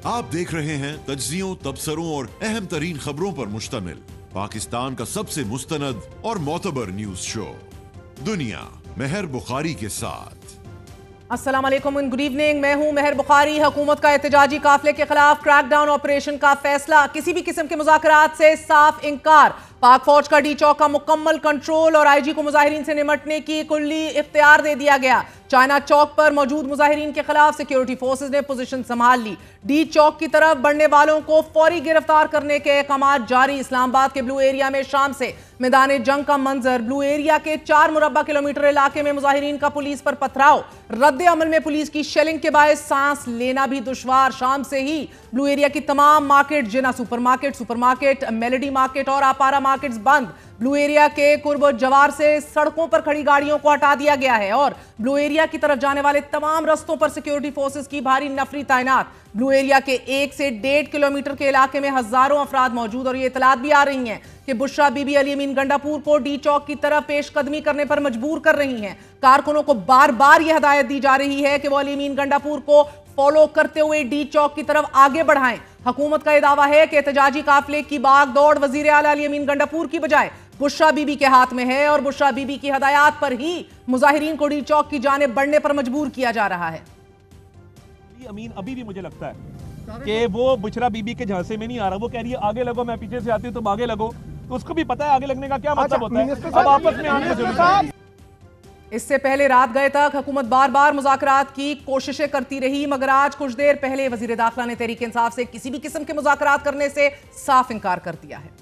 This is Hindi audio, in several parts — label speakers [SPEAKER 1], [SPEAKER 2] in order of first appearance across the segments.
[SPEAKER 1] आप देख रहे हैं तज्जियों, तबसरों और अहम तरीन खबरों पर मुश्तमिल पाकिस्तान का सबसे मुस्तनद और मोतबर न्यूज शो दुनिया मेहर बुखारी के साथ।
[SPEAKER 2] अस्सलाम वालेकुम, गुड इवनिंग। मैं हूं मेहर बुखारी। हुकूमत का एहतजाजी काफिले के खिलाफ क्रैकडाउन ऑपरेशन का फैसला, किसी भी किस्म के मुज़ाकरात से साफ इंकार। पाक फौज का डी चौक का मुकम्मल कंट्रोल और आईजी को मुजाहिरीन से निमटने की कुल्ली इख्तियार दे दिया गया। चाइना चौक पर मौजूद मुजाहिरीन के खिलाफ सिक्योरिटी फोर्सेज ने पोजीशन संभाल ली। डी चौक की तरफ बढ़ने वालों को फौरी गिरफ्तार करने के अहकाम जारी। इस्लामाबाद के ब्लू एरिया में शाम से मैदान जंग का मंजर। ब्लू एरिया के 4 मुरब्बा किलोमीटर इलाके में मुजाहिरीन का पुलिस पर पथराव। रद्द अमल में पुलिस की शेलिंग के बायस सांस लेना भी दुश्वार। शाम से ही ब्लू एरिया की तमाम मार्केट, जिना सुपरमार्केट, मेलेडी मार्केट और आपारा मार्केट्स बंद। ब्लू एरिया के कुर्ब जवार से सड़कों पर खड़ी गाड़ियों को हटा दिया गया है और ब्लू एरिया की तरफ जाने वाले तमाम रस्तों पर सिक्योरिटी फोर्सेस की भारी नफरी तैनात। ब्लू एरिया के 1 से 1.5 किलोमीटर के इलाके में हजारों अफराद मौजूद और ये इतलात भी आ रही हैं कि बुशरा बीबी अली अमीन गंडापुर को डी चौक की तरफ पेशकदमी करने पर मजबूर कर रही हैं। कारकुनों को बार बार यह हदायत दी जा रही है कि वो अली अमीन गंडापुर को फॉलो करते हुए डी चौक की तरफ आगे बढ़ाएं। हुकूमत का यह दावा है कि एहतजाजी काफिले की बाग दौड़ वजीर आला अली अमीन गंडापुर की बजाय बुशरा बीबी के हाथ में है और बुशरा बीबी की हदायत पर ही मुजाहिरीन को डी चौक की जानिब बढ़ने पर मजबूर किया जा रहा है।
[SPEAKER 3] अमीन अभी भी मुझे लगता है कि वो बुशरा बीबी के झांसे में नहीं आ रहा। वो कह रही है आगे लगो, मैं पीछे से आती हूँ तुम आगे लगो, तो उसको भी पता है आगे लगने का क्या मतलब होता है। अब आपस में आने जरूरी।
[SPEAKER 2] इससे पहले रात गए तक हुकूमत बार बार मुज़ाकरात की कोशिशें करती रही, मगर आज कुछ देर पहले वजीर दाखिला ने तहरीक इंसाफ से किसी भी किस्म के मुज़ाकरात करने से साफ इनकार कर दिया है।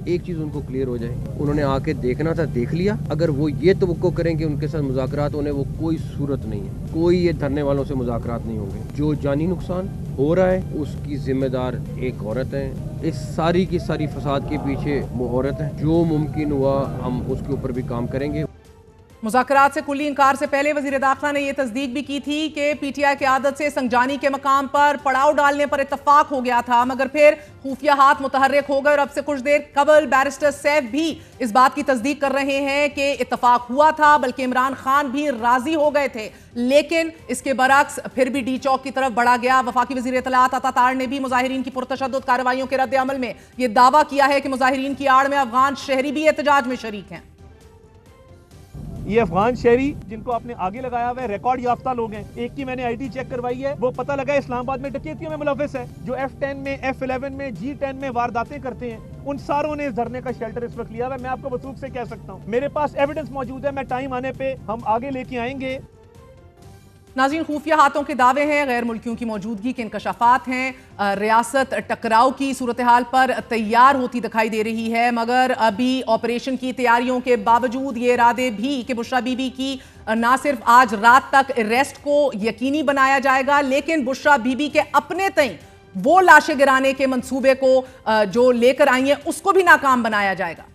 [SPEAKER 4] एक चीज उनको क्लियर हो जाए, उन्होंने आके देखना था, देख लिया। अगर वो ये तवक्को करें कि उनके साथ मुज़ाकरात होने, वो कोई सूरत नहीं है। कोई ये धरने वालों से मुज़ाकरात नहीं होंगे। जो जानी नुकसान हो रहा है उसकी जिम्मेदार एक औरत है। इस सारी की सारी फसाद के पीछे वो औरत है। जो मुमकिन हुआ हम उसके ऊपर भी काम करेंगे।
[SPEAKER 2] मुज़ाकरात से कुल्ली इंकार से पहले वज़ीर दाखिला ने यह तस्दीक भी की थी कि पीटीआई की आदत से संगजानी के मकाम पर पड़ाव डालने पर इत्तफाक हो गया था, मगर फिर खुफिया हाथ मुतहर्रिक हो गए और अब से कुछ देर कबल बैरिस्टर सैफ भी इस बात की तस्दीक कर रहे हैं कि इत्तफाक हुआ था, बल्कि इमरान खान भी राजी हो गए थे। लेकिन इसके बरक्स फिर भी डी चौक की तरफ बढ़ा गया। वफाकी वज़ीर इत्तलात अतातार ने भी मुजाहिरीन की पुरतशद्दुद कार्रवाइयों के रद्द अमल में यह दावा किया है कि मुजाहिरीन की आड़ में अफगान शहरी भी एहतजाज में शरीक हैं।
[SPEAKER 3] ये अफगान शहरी जिनको आपने आगे लगाया हुआ है रिकॉर्ड याफ्ता लोग हैं। एक की मैंने आईडी चेक करवाई है, वो पता लगा इस्लामाबाद में डकैतियों में मुलविस है। जो F10 में, F11 में, G10 में वारदातें करते हैं, उन सारों ने इस धरने का शेल्टर इस वक्त लिया हुआ है। मैं आपको वसूख से कह सकता हूँ, मेरे पास एविडेंस मौजूद है। मैं टाइम आने पे हम आगे लेके आएंगे।
[SPEAKER 2] नाज़रीन, खुफिया हाथों के दावे हैं, गैर मुल्कियों की मौजूदगी के इंकशाफात हैं। रियासत टकराव की सूरत हाल पर तैयार होती दिखाई दे रही है, मगर अभी ऑपरेशन की तैयारियों के बावजूद ये इरादे भी कि बुशरा बीबी की ना सिर्फ आज रात तक अरेस्ट को यकीनी बनाया जाएगा, लेकिन बुशरा बीबी के अपने तय वो लाशें गिराने के मंसूबे को जो लेकर आई हैं उसको भी नाकाम बनाया जाएगा।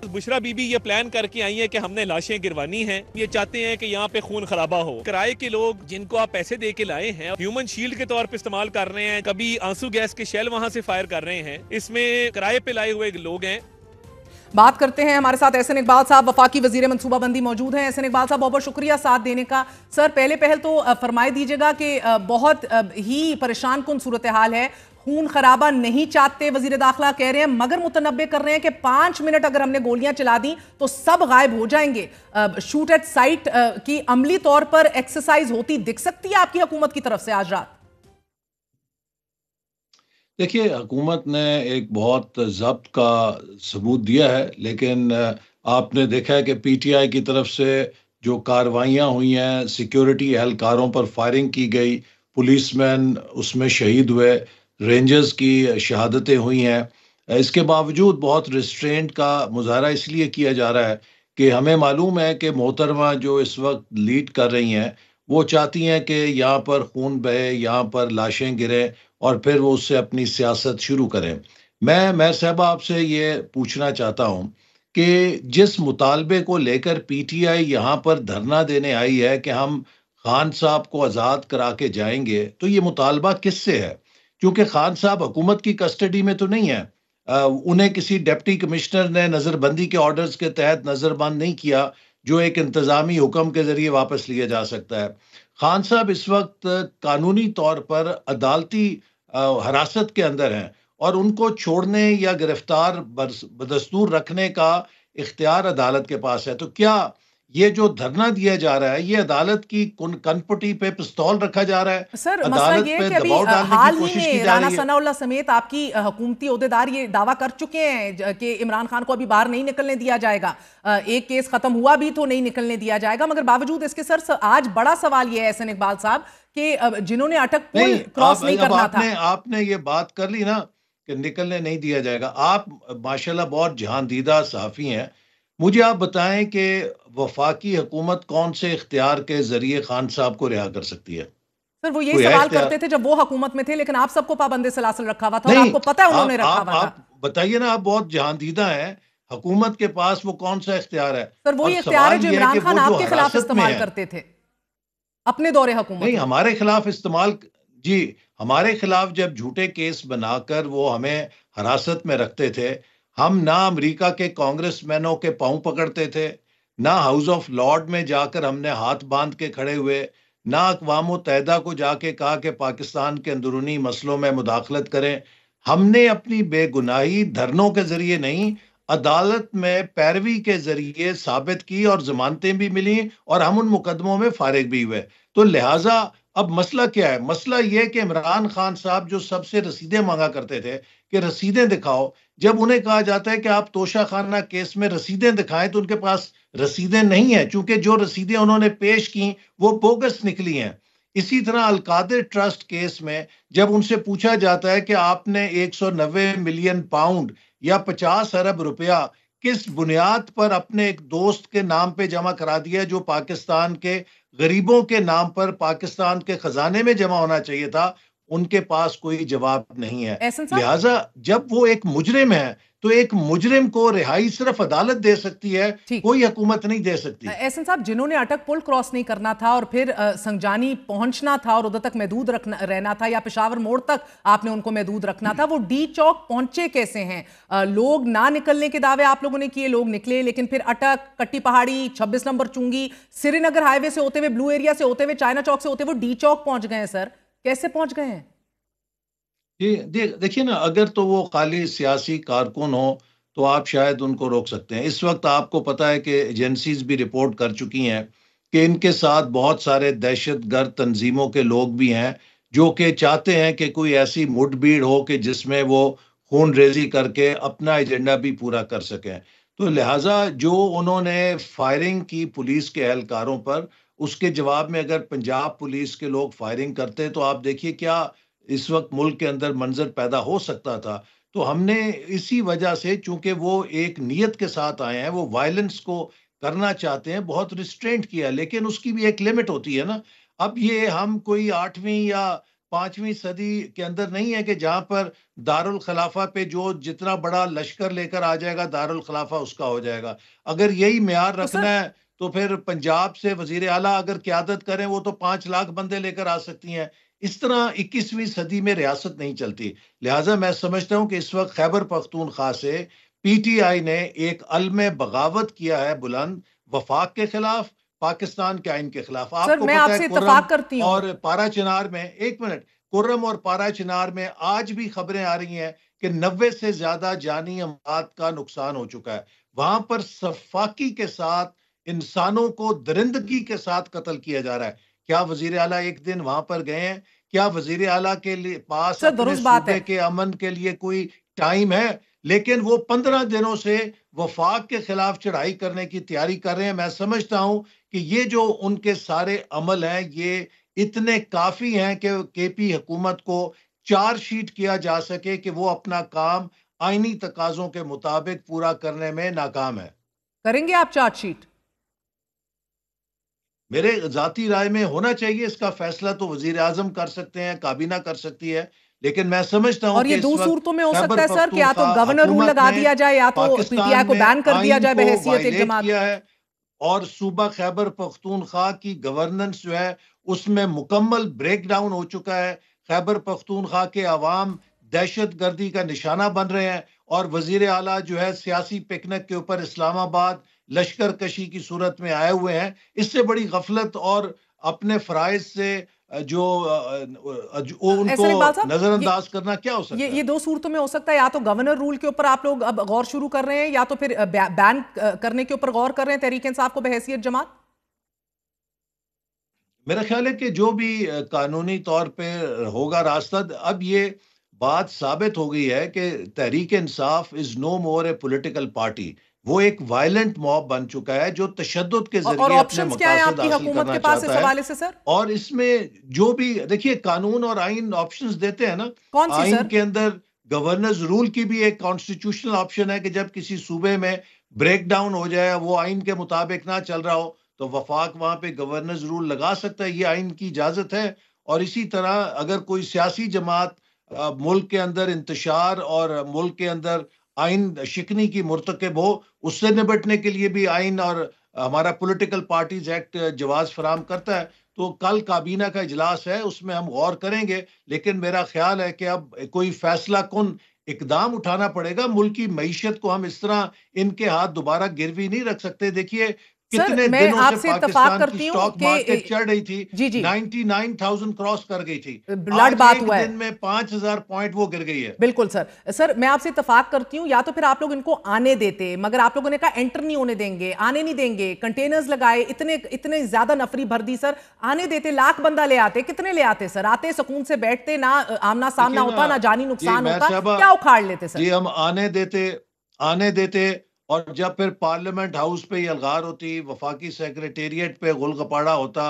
[SPEAKER 3] बुशरा बीबी ये प्लान करके आई है कि हमने लाशें गिरवानी हैं। ये चाहते हैं कि यहाँ पे खून खराबा हो। किराए के लोग जिनको आप पैसे दे के लाए हैं ह्यूमन शील्ड के तौर पे इस्तेमाल कर रहे हैं, कभी आंसू गैस के शेल वहां से फायर कर रहे हैं। इसमें किराए पे लाए हुए लोग हैं।
[SPEAKER 2] बात करते हैं, हमारे साथ एहसन इकबाल साहब वफाकी वजीर मनसूबाबंदी मौजूद हैं। एहसन इकबाल साहब, बहुत बहुत शुक्रिया साथ देने का। सर, पहल तो फरमाई दीजिएगा कि बहुत ही परेशान कुन सूरत हाल है, खून खराबा नहीं चाहते वजीर दाखिला कह रहे हैं, मगर मुतनब्बे कर रहे हैं कि 5 मिनट अगर हमने गोलियां चला दी तो सब गायब हो जाएंगे। शूट एट साइट की अमली तौर पर एक्सरसाइज होती दिख सकती है आपकी हुकूमत की तरफ से आज रात?
[SPEAKER 5] देखिए, हुकूमत ने एक बहुत ज़ब्त का सबूत दिया है, लेकिन आपने देखा है कि पीटीआई की तरफ से जो कार्रवाइयाँ हुई हैं, सिक्योरिटी एहलकारों पर फायरिंग की गई, पुलिसमैन उसमें शहीद हुए, रेंजर्स की शहादतें हुई हैं। इसके बावजूद बहुत रिस्ट्रेंट का मुजाहरा इसलिए किया जा रहा है कि हमें मालूम है कि मोहतरमा जो इस वक्त लीड कर रही हैं, वो चाहती हैं कि यहाँ पर खून बहे, यहाँ पर लाशें गिरें और फिर वो उससे अपनी सियासत शुरू करें। मैं साहबा आपसे ये पूछना चाहता हूँ कि जिस मुतालबे को लेकर पीटीआई यहाँ पर धरना देने आई है कि हम खान साहब को आज़ाद करा के जाएंगे, तो ये मुतालबा किससे है? क्योंकि खान साहब हुकूमत की कस्टडी में तो नहीं है। उन्हें किसी डिप्टी कमिश्नर ने नज़रबंदी के ऑर्डर्स के तहत नज़रबंद नहीं किया जो एक इंतजामी हुक्म के जरिए वापस लिया जा सकता है। खान साहब इस वक्त कानूनी तौर पर अदालती हिरासत के अंदर हैं और उनको छोड़ने या गिरफ्तार बदस्तूर रखने का इख्तियार अदालत के पास है। तो क्या ये जो धरना दिया जा रहा है ये अदालत की कनपटी पे पिस्तौल रखा जा रहा है?
[SPEAKER 2] सर मसला
[SPEAKER 5] अदालत
[SPEAKER 2] ये
[SPEAKER 5] पे
[SPEAKER 2] है कि अभी
[SPEAKER 5] दबाव डालने
[SPEAKER 2] हाल
[SPEAKER 5] की
[SPEAKER 2] ही
[SPEAKER 5] कोशिश की
[SPEAKER 2] में
[SPEAKER 5] जा
[SPEAKER 2] राना
[SPEAKER 5] रही है।
[SPEAKER 2] सनाउल्लाह समेत आपकी हुकूमती ओहदेदार ये दावा कर चुके हैं कि इमरान खान को अभी बाहर नहीं निकलने दिया जाएगा। एक केस खत्म हुआ भी तो नहीं निकलने दिया जाएगा, मगर बावजूद इसके सर आज बड़ा सवाल ये है एहसन इकबाल साहब कि जिन्होंने अटक पुल क्रॉस नहीं करना था।
[SPEAKER 5] आपने ये बात कर ली ना कि निकलने नहीं दिया जाएगा। आप माशाल्लाह बहुत जहांदीदा सहाफी हैं, मुझे आप बताएं कि वफाकी हुकूमत कौन से इख्तियार के जरिए खान साहब को रिहा कर सकती है?
[SPEAKER 2] सर वो यही सवाल करते थे जब वो हुकूमत में थे, लेकिन आप सबको पाबंदी सलासल रखा हुआ था और आपको पता है उन्होंने रखा हुआ था।
[SPEAKER 5] आप बताइए ना, आप बहुत जहांदीदा हैं, हुकूमत के पास वो कौन सा इख्तियार है?
[SPEAKER 2] सर वही इख्तियार है जो इमरान खान आपके खिलाफ इस्तेमाल करते थे अपने दौरे हुकूमत।
[SPEAKER 5] नहीं, हमारे खिलाफ इस्तेमाल, जी हमारे खिलाफ जब झूठे केस बनाकर वो हमें हिरासत में रखते थे, हम ना अमेरिका के कांग्रेसमैनों के पांव पकड़ते थे, ना हाउस ऑफ लॉर्ड में जाकर हमने हाथ बांध के खड़े हुए, ना अक़वाम मुत्तहिदा को जाके कहा कि पाकिस्तान के अंदरूनी मसलों में मुदाखलत करें। हमने अपनी बेगुनाही धरनों के जरिए नहीं, अदालत में पैरवी के जरिए साबित की और जमानतें भी मिली और हम उन मुकदमों में फारिग भी हुए। तो लिहाजा अब मसला क्या है? मसला यह कि इमरान खान साहब जो सबसे रसीदें मांगा करते थे कि रसीदें दिखाओ, जब उन्हें कहा जाता है कि आप तोशा खाना केस में रसीदें दिखाएं तो उनके पास रसीदें नहीं है, चूंकि जो रसीदें उन्होंने पेश की वो बोगस निकली हैं। इसी तरह अलकादिर ट्रस्ट केस में जब उनसे पूछा जाता है कि आपने 190 मिलियन पाउंड या 50 अरब रुपया किस बुनियाद पर अपने एक दोस्त के नाम पे जमा करा दिया जो पाकिस्तान के गरीबों के नाम पर पाकिस्तान के खजाने में जमा होना चाहिए था, उनके पास कोई जवाब नहीं है। लिहाजा जब वो एक मुजरिम है तो एक मुजरिम को रिहाई सिर्फ अदालत दे सकती है, कोई हुकूमत नहीं दे सकती।
[SPEAKER 2] एहसन साहब, जिन्होंने अटक पुल क्रॉस नहीं करना था और फिर संजानी पहुंचना था और उधर तक महदूद रहना था या पेशावर मोड़ तक आपने उनको महदूद रखना था, वो डी चौक पहुंचे कैसे हैं? लोग ना निकलने के दावे आप लोगों ने किए, लोग निकले, लेकिन फिर अटक, कट्टी पहाड़ी, 26 नंबर चुंगी, श्रीनगर हाईवे से होते हुए, ब्लू एरिया से होते हुए, चाइना चौक से होते हुए डी चौक पहुंच गए हैं। सर कैसे पहुंच गए हैं?
[SPEAKER 5] देखिए ना, अगर तो वो खाली सियासी कारकुन हो तो आप शायद उनको रोक सकते हैं। इस वक्त आपको पता है कि एजेंसीज भी रिपोर्ट कर चुकी हैं कि इनके साथ बहुत सारे दहशतगर्द तंजीमों के लोग भी हैं जो कि चाहते हैं कि कोई ऐसी मुठभीड़ हो कि जिसमें वो खून रेजी करके अपना एजेंडा भी पूरा कर सकें। तो लिहाजा जो उन्होंने फायरिंग की पुलिस के एहलकारों पर, उसके जवाब में अगर पंजाब पुलिस के लोग फायरिंग करते तो आप देखिए क्या इस वक्त मुल्क के अंदर मंजर पैदा हो सकता था। तो हमने इसी वजह से, चूंकि वो एक नीयत के साथ आए हैं, वो वायलेंस को करना चाहते हैं, बहुत रिस्ट्रेंट किया, लेकिन उसकी भी एक लिमिट होती है ना। अब ये हम कोई 8वीं या 5वीं सदी के अंदर नहीं है कि जहां पर दारुल खिलाफा पे जो जितना बड़ा लश्कर लेकर आ जाएगा दारुल खिलाफा उसका हो जाएगा। अगर यही म्यार रखना है तो फिर पंजाब से वजीर आला अगर क़यादत करें वो तो 5 लाख बंदे लेकर आ सकती हैं। इस तरह 21वीं सदी में रियासत नहीं चलती। लिहाजा मैं समझता हूं कि इस वक्त खैबर पख्तूनख्वा से पीटीआई ने एक अलम बगावत किया है बुलंद, वफाक के खिलाफ, पाकिस्तान के आइन के खिलाफ। आपको
[SPEAKER 2] मैं आपसे इत्तेफाक करती हूं।
[SPEAKER 5] और पारा चिनार में, एक मिनट, कुर्रम और पारा चिनार में आज भी खबरें आ रही हैं कि 90 से ज्यादा जानी अमवात का नुकसान हो चुका है। वहां पर सफाकी के साथ इंसानों को दरिंदगी के साथ कत्ल किया जा रहा है। क्या वजीर आला एक दिन वहां पर गए हैं? क्या वजीर आला के लिए पास अपने सूबे के अमन के लिए कोई टाइम है? लेकिन वो 15 दिनों से वफाक के खिलाफ चढ़ाई करने की तैयारी कर रहे हैं। मैं समझता हूं कि ये जो उनके सारे अमल हैं ये इतने काफी हैं कि केपी हुकूमत को चार्जशीट किया जा सके कि वो अपना काम आईनी तकाजों के मुताबिक पूरा करने में नाकाम है।
[SPEAKER 2] करेंगे आप चार्जशीट?
[SPEAKER 5] मेरे जाती राय में होना चाहिए। इसका फैसला तो वजीर आजम कर सकते हैं, काबीना कर सकती है, लेकिन मैं समझता हूं
[SPEAKER 2] और ये दो सूरतों में हो सकता है सर कि या तो गवर्नर रूल लगा दिया जाए या तो पीटीआई को बैन कर दिया जाए बहैसियत एक जमात
[SPEAKER 5] है। और सूबा खैबर पख्तूनख्वा की गवर्नेंस जो है उसमें मुकम्मल ब्रेकडाउन हो चुका है। खैबर पख्तूनख्वा के अवाम दहशत गर्दी का निशाना बन रहे हैं और वजीर आला जो है सियासी पिकनिक के ऊपर इस्लामाबाद लश्कर कशी की सूरत में आए हुए हैं। इससे बड़ी गफलत और अपने फराइज से जो उनको
[SPEAKER 2] एहसन इकबाल साहब,
[SPEAKER 5] नजरअंदाज करना क्या हो सकता है?
[SPEAKER 2] ये दो सूरतों में हो सकता है, या तो गवर्नर रूल के ऊपर आप लोग अब गौर शुरू कर रहे हैं, या तो फिर बैन करने के ऊपर गौर कर रहे हैं तहरीक इंसाफ को बहैसियत जमात।
[SPEAKER 5] मेरा ख्याल है कि जो भी कानूनी तौर पे होगा रास्ता, अब ये बात साबित हो गई है कि Tehreek Insaf is no more a political party. वो एक वायलेंट मॉब बन चुका है जो तशद्दुद के
[SPEAKER 2] और
[SPEAKER 5] जरिए अपने
[SPEAKER 2] ऑप्शंस क्या है
[SPEAKER 5] मकासद
[SPEAKER 2] आपकी
[SPEAKER 5] हासिल
[SPEAKER 2] हुकूमत
[SPEAKER 5] करना
[SPEAKER 2] के पास इस
[SPEAKER 5] चाहता है।
[SPEAKER 2] हवाले से सर?
[SPEAKER 5] और इसमें जो भी देखिए कानून और आइन ऑप्शंस देते हैं ना,
[SPEAKER 2] कौन सी
[SPEAKER 5] आइन
[SPEAKER 2] सर?
[SPEAKER 5] के अंदर गवर्नर्स रूल की भी एक कॉन्स्टिट्यूशनल ऑप्शन है कि जब किसी सूबे में ब्रेक डाउन हो जाए, वो आइन के मुताबिक ना चल रहा हो, तो वफाक वहां पे गवर्नर्स रूल लगा सकता है। ये आइन की इजाजत है। और इसी तरह अगर कोई सियासी जमात मुल्क के अंदर इंतशार और मुल्क के अंदर आइन शिकनी की मुर्तकब हो, उससे निपटने के लिए भी आइन और हमारा पॉलिटिकल पार्टीज एक्ट जवाज फराम करता है। तो कल काबीना का इजलास है, उसमें हम गौर करेंगे। लेकिन मेरा ख्याल है कि अब कोई फैसला कुन इकदाम उठाना पड़ेगा। मुल्क की मईशत को हम इस तरह इनके हाथ दोबारा गिरवी नहीं रख सकते। देखिए
[SPEAKER 2] सर,
[SPEAKER 5] कितने
[SPEAKER 2] मैं
[SPEAKER 5] दिनों से
[SPEAKER 2] आपसे इत्तेफाक
[SPEAKER 5] पाकिस्तान की
[SPEAKER 2] करती हूँ
[SPEAKER 5] स्टॉक
[SPEAKER 2] कि
[SPEAKER 5] मार्केट चढ़ रही थी,
[SPEAKER 2] जी जी
[SPEAKER 5] 99,000 क्रॉस कर गई थी।
[SPEAKER 2] ब्लड
[SPEAKER 5] आज
[SPEAKER 2] बात
[SPEAKER 5] एक
[SPEAKER 2] हुआ है।
[SPEAKER 5] दिन में 5,000 पॉइंट वो गिर गई है।
[SPEAKER 2] बिल्कुल सर। सर, मैं आपसे इत्तेफाक करती हूँ, या तो फिर आप लोग इनको आने देते, मगर आप लोगों ने कहा एंटर नहीं होने देंगे, आने नहीं देंगे, कंटेनर्स लगाए, इतने इतने ज्यादा नफरी भर दी सर। आने देते, लाख बंदा ले आते, कितने ले आते सर? आते सुकून से बैठते, ना आमना सामना
[SPEAKER 5] देखिए
[SPEAKER 2] होता,
[SPEAKER 5] ना
[SPEAKER 2] ना जानी
[SPEAKER 5] जी
[SPEAKER 2] नुकसान
[SPEAKER 5] मैं
[SPEAKER 2] होता,
[SPEAKER 5] साहबा
[SPEAKER 2] क्या उखाड़ लेते सर?
[SPEAKER 5] जी, हम आने देते और जब फिर पार्लियामेंट हाउस पे ये अलगार होती, वफाकी सेक्रेटेरिएट पे गुलगपाड़ा होता,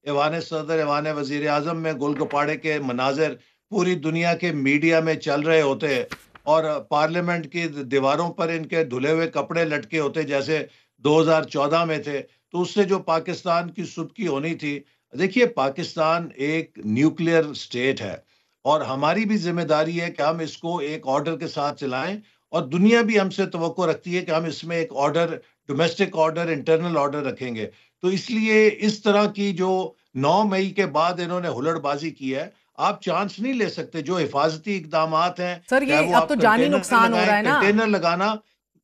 [SPEAKER 5] ऐवान सदर ऐवान वजीर आजम में गुलगपाड़े के मनाजिर पूरी दुनिया के मीडिया में चल रहे होते, और पार्लियामेंट की दीवारों पर इनके धुले हुए कपड़े लटके होते जैसे 2014 में थे। तो उससे जो पाकिस्तान की सुबकी होनी थी। देखिए पाकिस्तान एक न्यूक्लियर स्टेट है और हमारी भी जिम्मेदारी है कि हम इसको एक ऑर्डर के साथ चलाएं, और दुनिया भी हमसे तवक्को रखती है कि हम इसमें एक order, domestic order, internal order रखेंगे। तो इसलिए इस तरह की जो 9 मई के बाद इन्होंने हुलड़बाजी की है, आप चांस नहीं ले सकते। जो हिफाजती इकदामात हैं,
[SPEAKER 2] सर,
[SPEAKER 5] चाहे
[SPEAKER 2] ये
[SPEAKER 5] वो
[SPEAKER 2] अब
[SPEAKER 5] आप
[SPEAKER 2] तो जानी
[SPEAKER 5] कंटेनर
[SPEAKER 2] नुकसान हो रहा
[SPEAKER 5] लगाएं,
[SPEAKER 2] है ना।
[SPEAKER 5] कंटेनर लगाना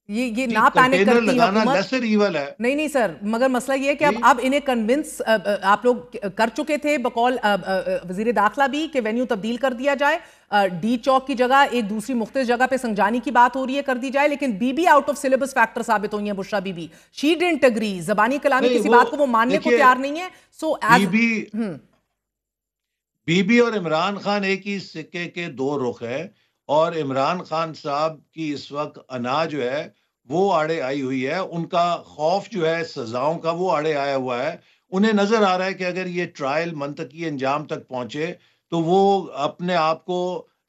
[SPEAKER 2] ये
[SPEAKER 5] जी,
[SPEAKER 2] ना पैनिक
[SPEAKER 5] कंटेनर
[SPEAKER 2] करती
[SPEAKER 5] लगाना
[SPEAKER 2] हुकूमत।
[SPEAKER 5] लेसर ईवल है
[SPEAKER 2] नहीं नहीं सर, मगर मसला ये है कि
[SPEAKER 5] जी।
[SPEAKER 2] अब इन्हें कन्विंस आप लोग कर चुके थे बकौल वजीर दाखिला भी कि वेन्यू तब्दील कर दिया जाए, डी चौक की जगह एक दूसरी मुख्तलिफ जगह पे संजानी की बात हो रही है, कर दी जाए। लेकिन बीबी आउट ऑफ सिलेबस फैक्टर साबित हुई है। Bushra Bibi, she didn't agree, जबानी कलामी
[SPEAKER 5] नहीं
[SPEAKER 2] किसी
[SPEAKER 5] वो
[SPEAKER 2] बात को वो मानने को
[SPEAKER 5] देखिए
[SPEAKER 2] तैयार नहीं है। सो एज
[SPEAKER 5] बीबी बीबी और इमरान खान एक ही सिक्के के दो रुख है। और इमरान खान साहब की इस वक्त अना जो है वो आड़े आई हुई है, उनका खौफ जो है सजाओं का वो आड़े आया हुआ है। उन्हें नजर आ रहा है कि अगर ये ट्रायल मंतकी अंजाम तक पहुंचे तो वो अपने आप को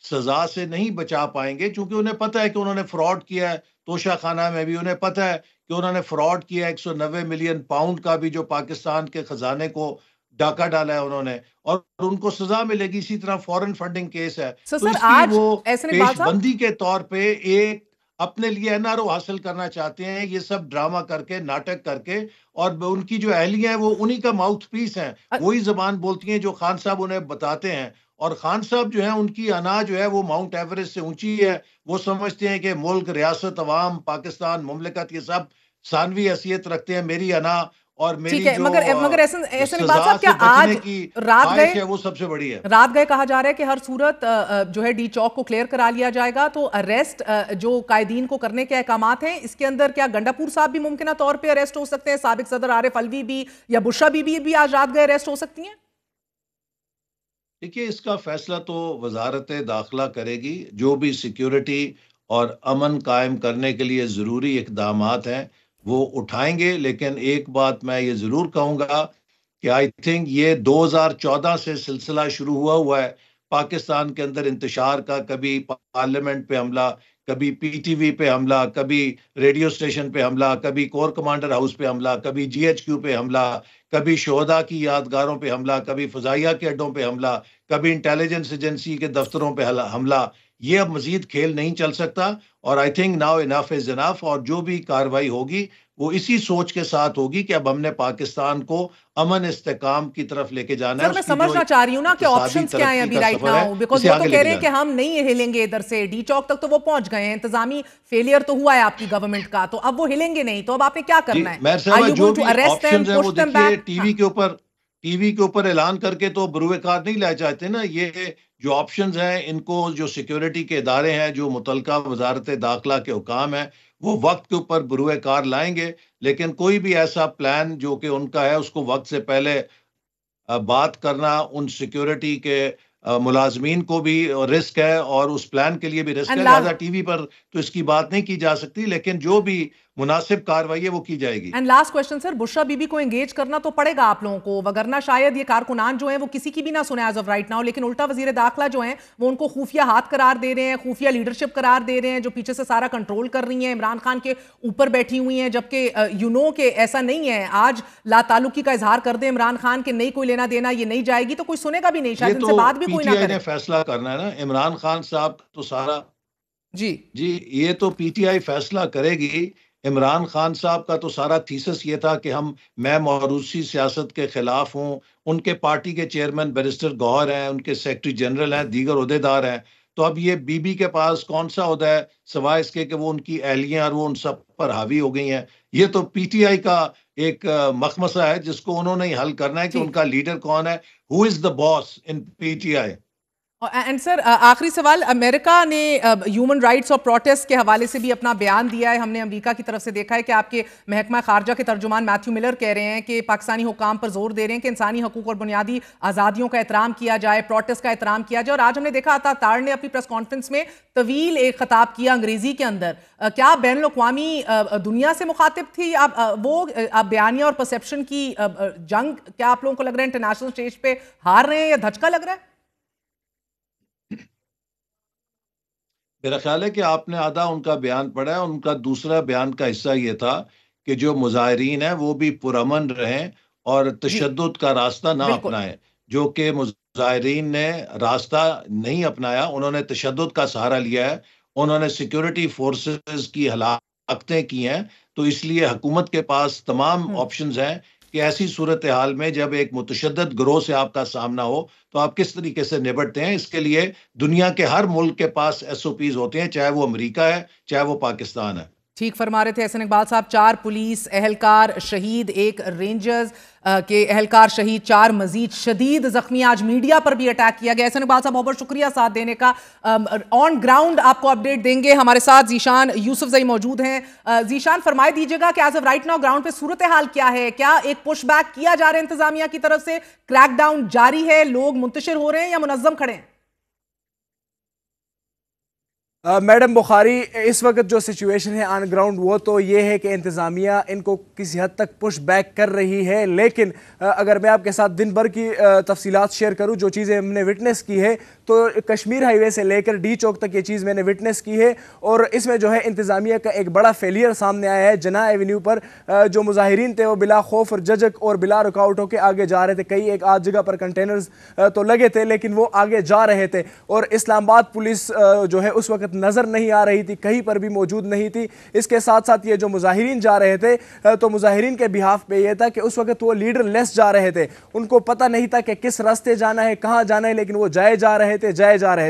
[SPEAKER 5] सजा से नहीं बचा पाएंगे, क्योंकि उन्हें पता है कि उन्होंने फ्रॉड किया है। तोशा खाना में भी उन्हें पता है कि उन्होंने फ्रॉड किया, 190 मिलियन पाउंड का भी जो पाकिस्तान के खजाने को डाका डाला है उन्होंने, और उनको सजा मिलेगी। इसी तरह फॉरेन फंडिंग केस है।
[SPEAKER 2] सो
[SPEAKER 5] तो
[SPEAKER 2] सर,
[SPEAKER 5] इसकी
[SPEAKER 2] आज
[SPEAKER 5] वो
[SPEAKER 2] ऐसे इकबाल साहब,
[SPEAKER 5] पेशबंदी के तौर पे एक अपने लिए एनआरओ हासिल करना चाहते हैं, ये सब ड्रामा करके, नाटक करके। और उनकी जो अहलियां हैं वो उन्हीं का माउथ पीस हैं, वही जबान बोलती हैं जो खान साहब उन्हें बताते हैं। और खान साहब जो है उनकी अना जो है वो माउंट एवरेस्ट से ऊंची है। वो समझते हैं कि मुल्क, रियासत, अवाम, पाकिस्तान, मुमलिकत ये सब सानवी हैसियत रखते हैं। मेरी अना और
[SPEAKER 2] ठीक
[SPEAKER 5] मेरी
[SPEAKER 2] है,
[SPEAKER 5] जो
[SPEAKER 2] मगर ऐसे ऐसे इकबाल
[SPEAKER 5] सजा
[SPEAKER 2] साहब, क्या
[SPEAKER 5] से बचने
[SPEAKER 2] आज
[SPEAKER 5] की
[SPEAKER 2] रात
[SPEAKER 5] ख्वाहिश
[SPEAKER 2] गए,
[SPEAKER 5] है वो सबसे बड़ी है।
[SPEAKER 2] रात गए कहा जा रहा है कि हर सूरत जो है डी चौक को क्लियर करा लिया जाएगा। तो अरेस्ट जो कायदीन को करने के अहकामात हैं, इसके अंदर क्या गंडापुर साहब भी मुमकिन तौर पे अरेस्ट हो सकते हैं? साबिक सदर आरिफ अलवी भी या बुशरा बीबी भी आज रात गए अरेस्ट हो सकती हैं?
[SPEAKER 5] देखिए इसका फैसला तो वजारत दाखिला करेगी। जो भी सिक्योरिटी और अमन कायम करने के लिए ज़रूरी इकदामात हैं वो उठाएंगे। लेकिन एक बात मैं ये ज़रूर कहूँगा कि आई थिंक ये 2014 से सिलसिला शुरू हुआ है पाकिस्तान के अंदर इंतशार का। कभी पार्लियामेंट पे हमला, कभी पीटीवी पे हमला, कभी रेडियो स्टेशन पे हमला, कभी कोर कमांडर हाउस पे हमला, कभी जीएचक्यू पे हमला, कभी शोहदा की यादगारों पे हमला, कभी फजाइया के अड्डों पे हमला, कभी इंटेलिजेंस एजेंसी के दफ्तरों पे हमला। ये अब मजीद खेल नहीं चल सकता। और I think now enough is enough. और जो भी कार्रवाई होगी वो इसी सोच के साथ होगी कि अब हमने पाकिस्तान को अमन इस्तेकाम की तरफ लेके जाना है।
[SPEAKER 2] सर मैं समझना चाह रही हूँ ना कि ऑप्शंस क्या हैं अभी राइट नाउ, बिकॉज वो तो कह रहे हैं कि हम नहीं हिलेंगे इधर से, डी चौक तक तो वो पहुंच गए हैं, इंतजामी फेलियर तो हुआ है आपकी गवर्नमेंट का, तो अब वो हिलेंगे नहीं, तो अब आपने क्या करना है?
[SPEAKER 5] जो भी ऑप्शंस हैं वो देखिए टीवी के ऊपर ऐलान करके तो बरूए कार नहीं लाए जाते ना। ये जो ऑप्शंस हैं इनको जो सिक्योरिटी के इदारे हैं, जो मुतलका वजारत दाखिला के हुकाम है, वो वक्त के ऊपर बरूए कार लाएंगे। लेकिन कोई भी ऐसा प्लान जो कि उनका है उसको वक्त से पहले बात करना, उन सिक्योरिटी के मुलाजमीन को भी रिस्क है और उस प्लान के लिए भी रिस्क है, लिहाजा टीवी पर तो इसकी बात नहीं की जा सकती, लेकिन जो भी मुनासिब कार्रवाई है वो की जाएगी।
[SPEAKER 2] And last question sir, Bushra Bibi को एंगेज करना तो पड़ेगा आप लोगों को, वगरना शायद ये कारकुनान जो हैं वो किसी की भी ना सुने एज ऑफ राइट नाउ, लेकिन उल्टा वजीर दाखिला जो हैं वो उनको खुफिया हाथ करार दे रहे हैं, खुफिया लीडरशिप करार दे रहे हैं, जो पीछे से सारा कंट्रोल कर रही हैं, इमरान खान के ऊपर बैठी हुई हैं, जबकि यू नो के ऐसा नहीं है। आज ला ताल्लुकी का इजहार कर दे इमरान खान के नहीं कोई लेना देना, ये नहीं जाएगी तो कोई सुनेगा भी नहीं, शायद इनसे बात भी कोई ना करे।
[SPEAKER 5] फैसला करना है ना इमरान खान साहब तो सारा जी ये तो पीटीआई फैसला करेगी। इमरान खान साहब का तो सारा थीसिस ये था कि मैं मौरूसी सियासत के खिलाफ हूँ। उनके पार्टी के चेयरमैन बैरिस्टर गौहर हैं, उनके सेक्रेटरी जनरल हैं, दीगर ओहदेदार हैं। तो अब ये बीबी के पास कौन सा ओहदा है सिवाय इसके कि वो उनकी एहलियां और वो उन सब पर हावी हो गई हैं। ये तो पीटीआई का एक मखमसा है जिसको उन्होंने हल करना है कि उनका लीडर कौन है, who is the boss in PTI.
[SPEAKER 2] And sir आखिरी सवाल, अमेरिका ने ह्यूमन राइट्स और प्रोटेस्ट के हवाले से भी अपना बयान दिया है। हमने अमेरिका की तरफ से देखा है कि आपके महकमा खारजा के तर्जुमान मैथ्यू मिलर कह रहे हैं कि पाकिस्तानी हुकाम पर जोर दे रहे हैं कि इंसानी हकूक और बुनियादी आज़ादियों का एहतराम किया जाए, प्रोटेस्ट का एहतराम किया जाए। और आज हमने देखा था तार ने अपनी प्रेस कॉन्फ्रेंस में तवील एक खिताब किया अंग्रेजी के अंदर। क्या बैनुल-अक़वामी दुनिया से मुखातिब थी वो बयानिया और परसेप्शन की जंग? क्या आप लोगों को लग रहा है इंटरनेशनल स्टेज पे हार रहे हैं या धचका लग रहा है?
[SPEAKER 5] मेरा ख्याल है कि आपने आधा उनका बयान पढ़ा है। उनका दूसरा बयान का हिस्सा ये था कि जो मुजाहिरीन हैं वो भी पुरअमन रहें और तशद्दुद का रास्ता ना अपनाएं, जो कि मुजाहिरीन ने रास्ता नहीं अपनाया। उन्होंने तशद्दुद का सहारा लिया है, उन्होंने सिक्योरिटी फोर्सेस की हलाकतें की हैं। तो इसलिए हुकूमत के पास तमाम ऑप्शंस हैं कि ऐसी सूरत हाल में जब एक मुतशद्दिद गिरोह से आपका सामना हो तो आप किस तरीके से निपटते हैं। इसके लिए दुनिया के हर मुल्क के पास SOPs होते हैं, चाहे वो अमेरिका है चाहे वो पाकिस्तान है।
[SPEAKER 2] ठीक फरमा रहे थे एहसन इकबाल साहब। 4 पुलिस एहलकार शहीद, 1 रेंजर्स के एहलकार शहीद, 4 मजीद शदीद जख्मी। आज मीडिया पर भी अटैक किया गया। एहसन इकबाल साहब बहुत बहुत शुक्रिया साथ देने का। ऑन ग्राउंड आपको अपडेट देंगे। हमारे साथ जीशान यूसुफजई मौजूद हैं। जीशान फरमाए दीजिएगा कि as of right now ground पे सूरत हाल क्या है? क्या एक पुश बैक किया जा रहा है इंतजामिया की तरफ से, क्रैकडाउन जारी है, लोग मुंतशिर हो रहे हैं या मुनज्जम खड़े हैं?
[SPEAKER 6] मैडम बुखारी, इस वक्त जो सिचुएशन है ऑन ग्राउंड वो तो ये है कि इंतज़ामिया इनको किसी हद तक पुश बैक कर रही है, लेकिन अगर मैं आपके साथ दिन भर की तफसीलात शेयर करूं, जो चीज़ें हमने विटनेस की है, तो कश्मीर हाईवे से लेकर डी चौक तक ये चीज़ मैंने विटनेस की है। और इसमें जो है इंतज़ामिया का एक बड़ा फेलियर सामने आया है। जना एवेन्यू पर जो मुजाहिरीन थे वो बिला खौफ और झिझक और बिला रुकावट होकर आगे जा रहे थे। कई एक आध जगह पर कंटेनर्स तो लगे थे लेकिन वो आगे जा रहे थे। और इस्लामाबाद पुलिस जो है उस वक्त नजर नहीं आ रही थी, कहीं पर भी मौजूद नहीं थी। इसके साथ साथ ये जो मुजाहिरीन जा रहे थे तो मुजाहिरीन के बिहाफ पे ये था कि उस वक्त वो लीडर लेस जा रहे थे, उनको पता नहीं था कि किस रास्ते जाना है, कहाँ जाना है, लेकिन वो जाए जा रहे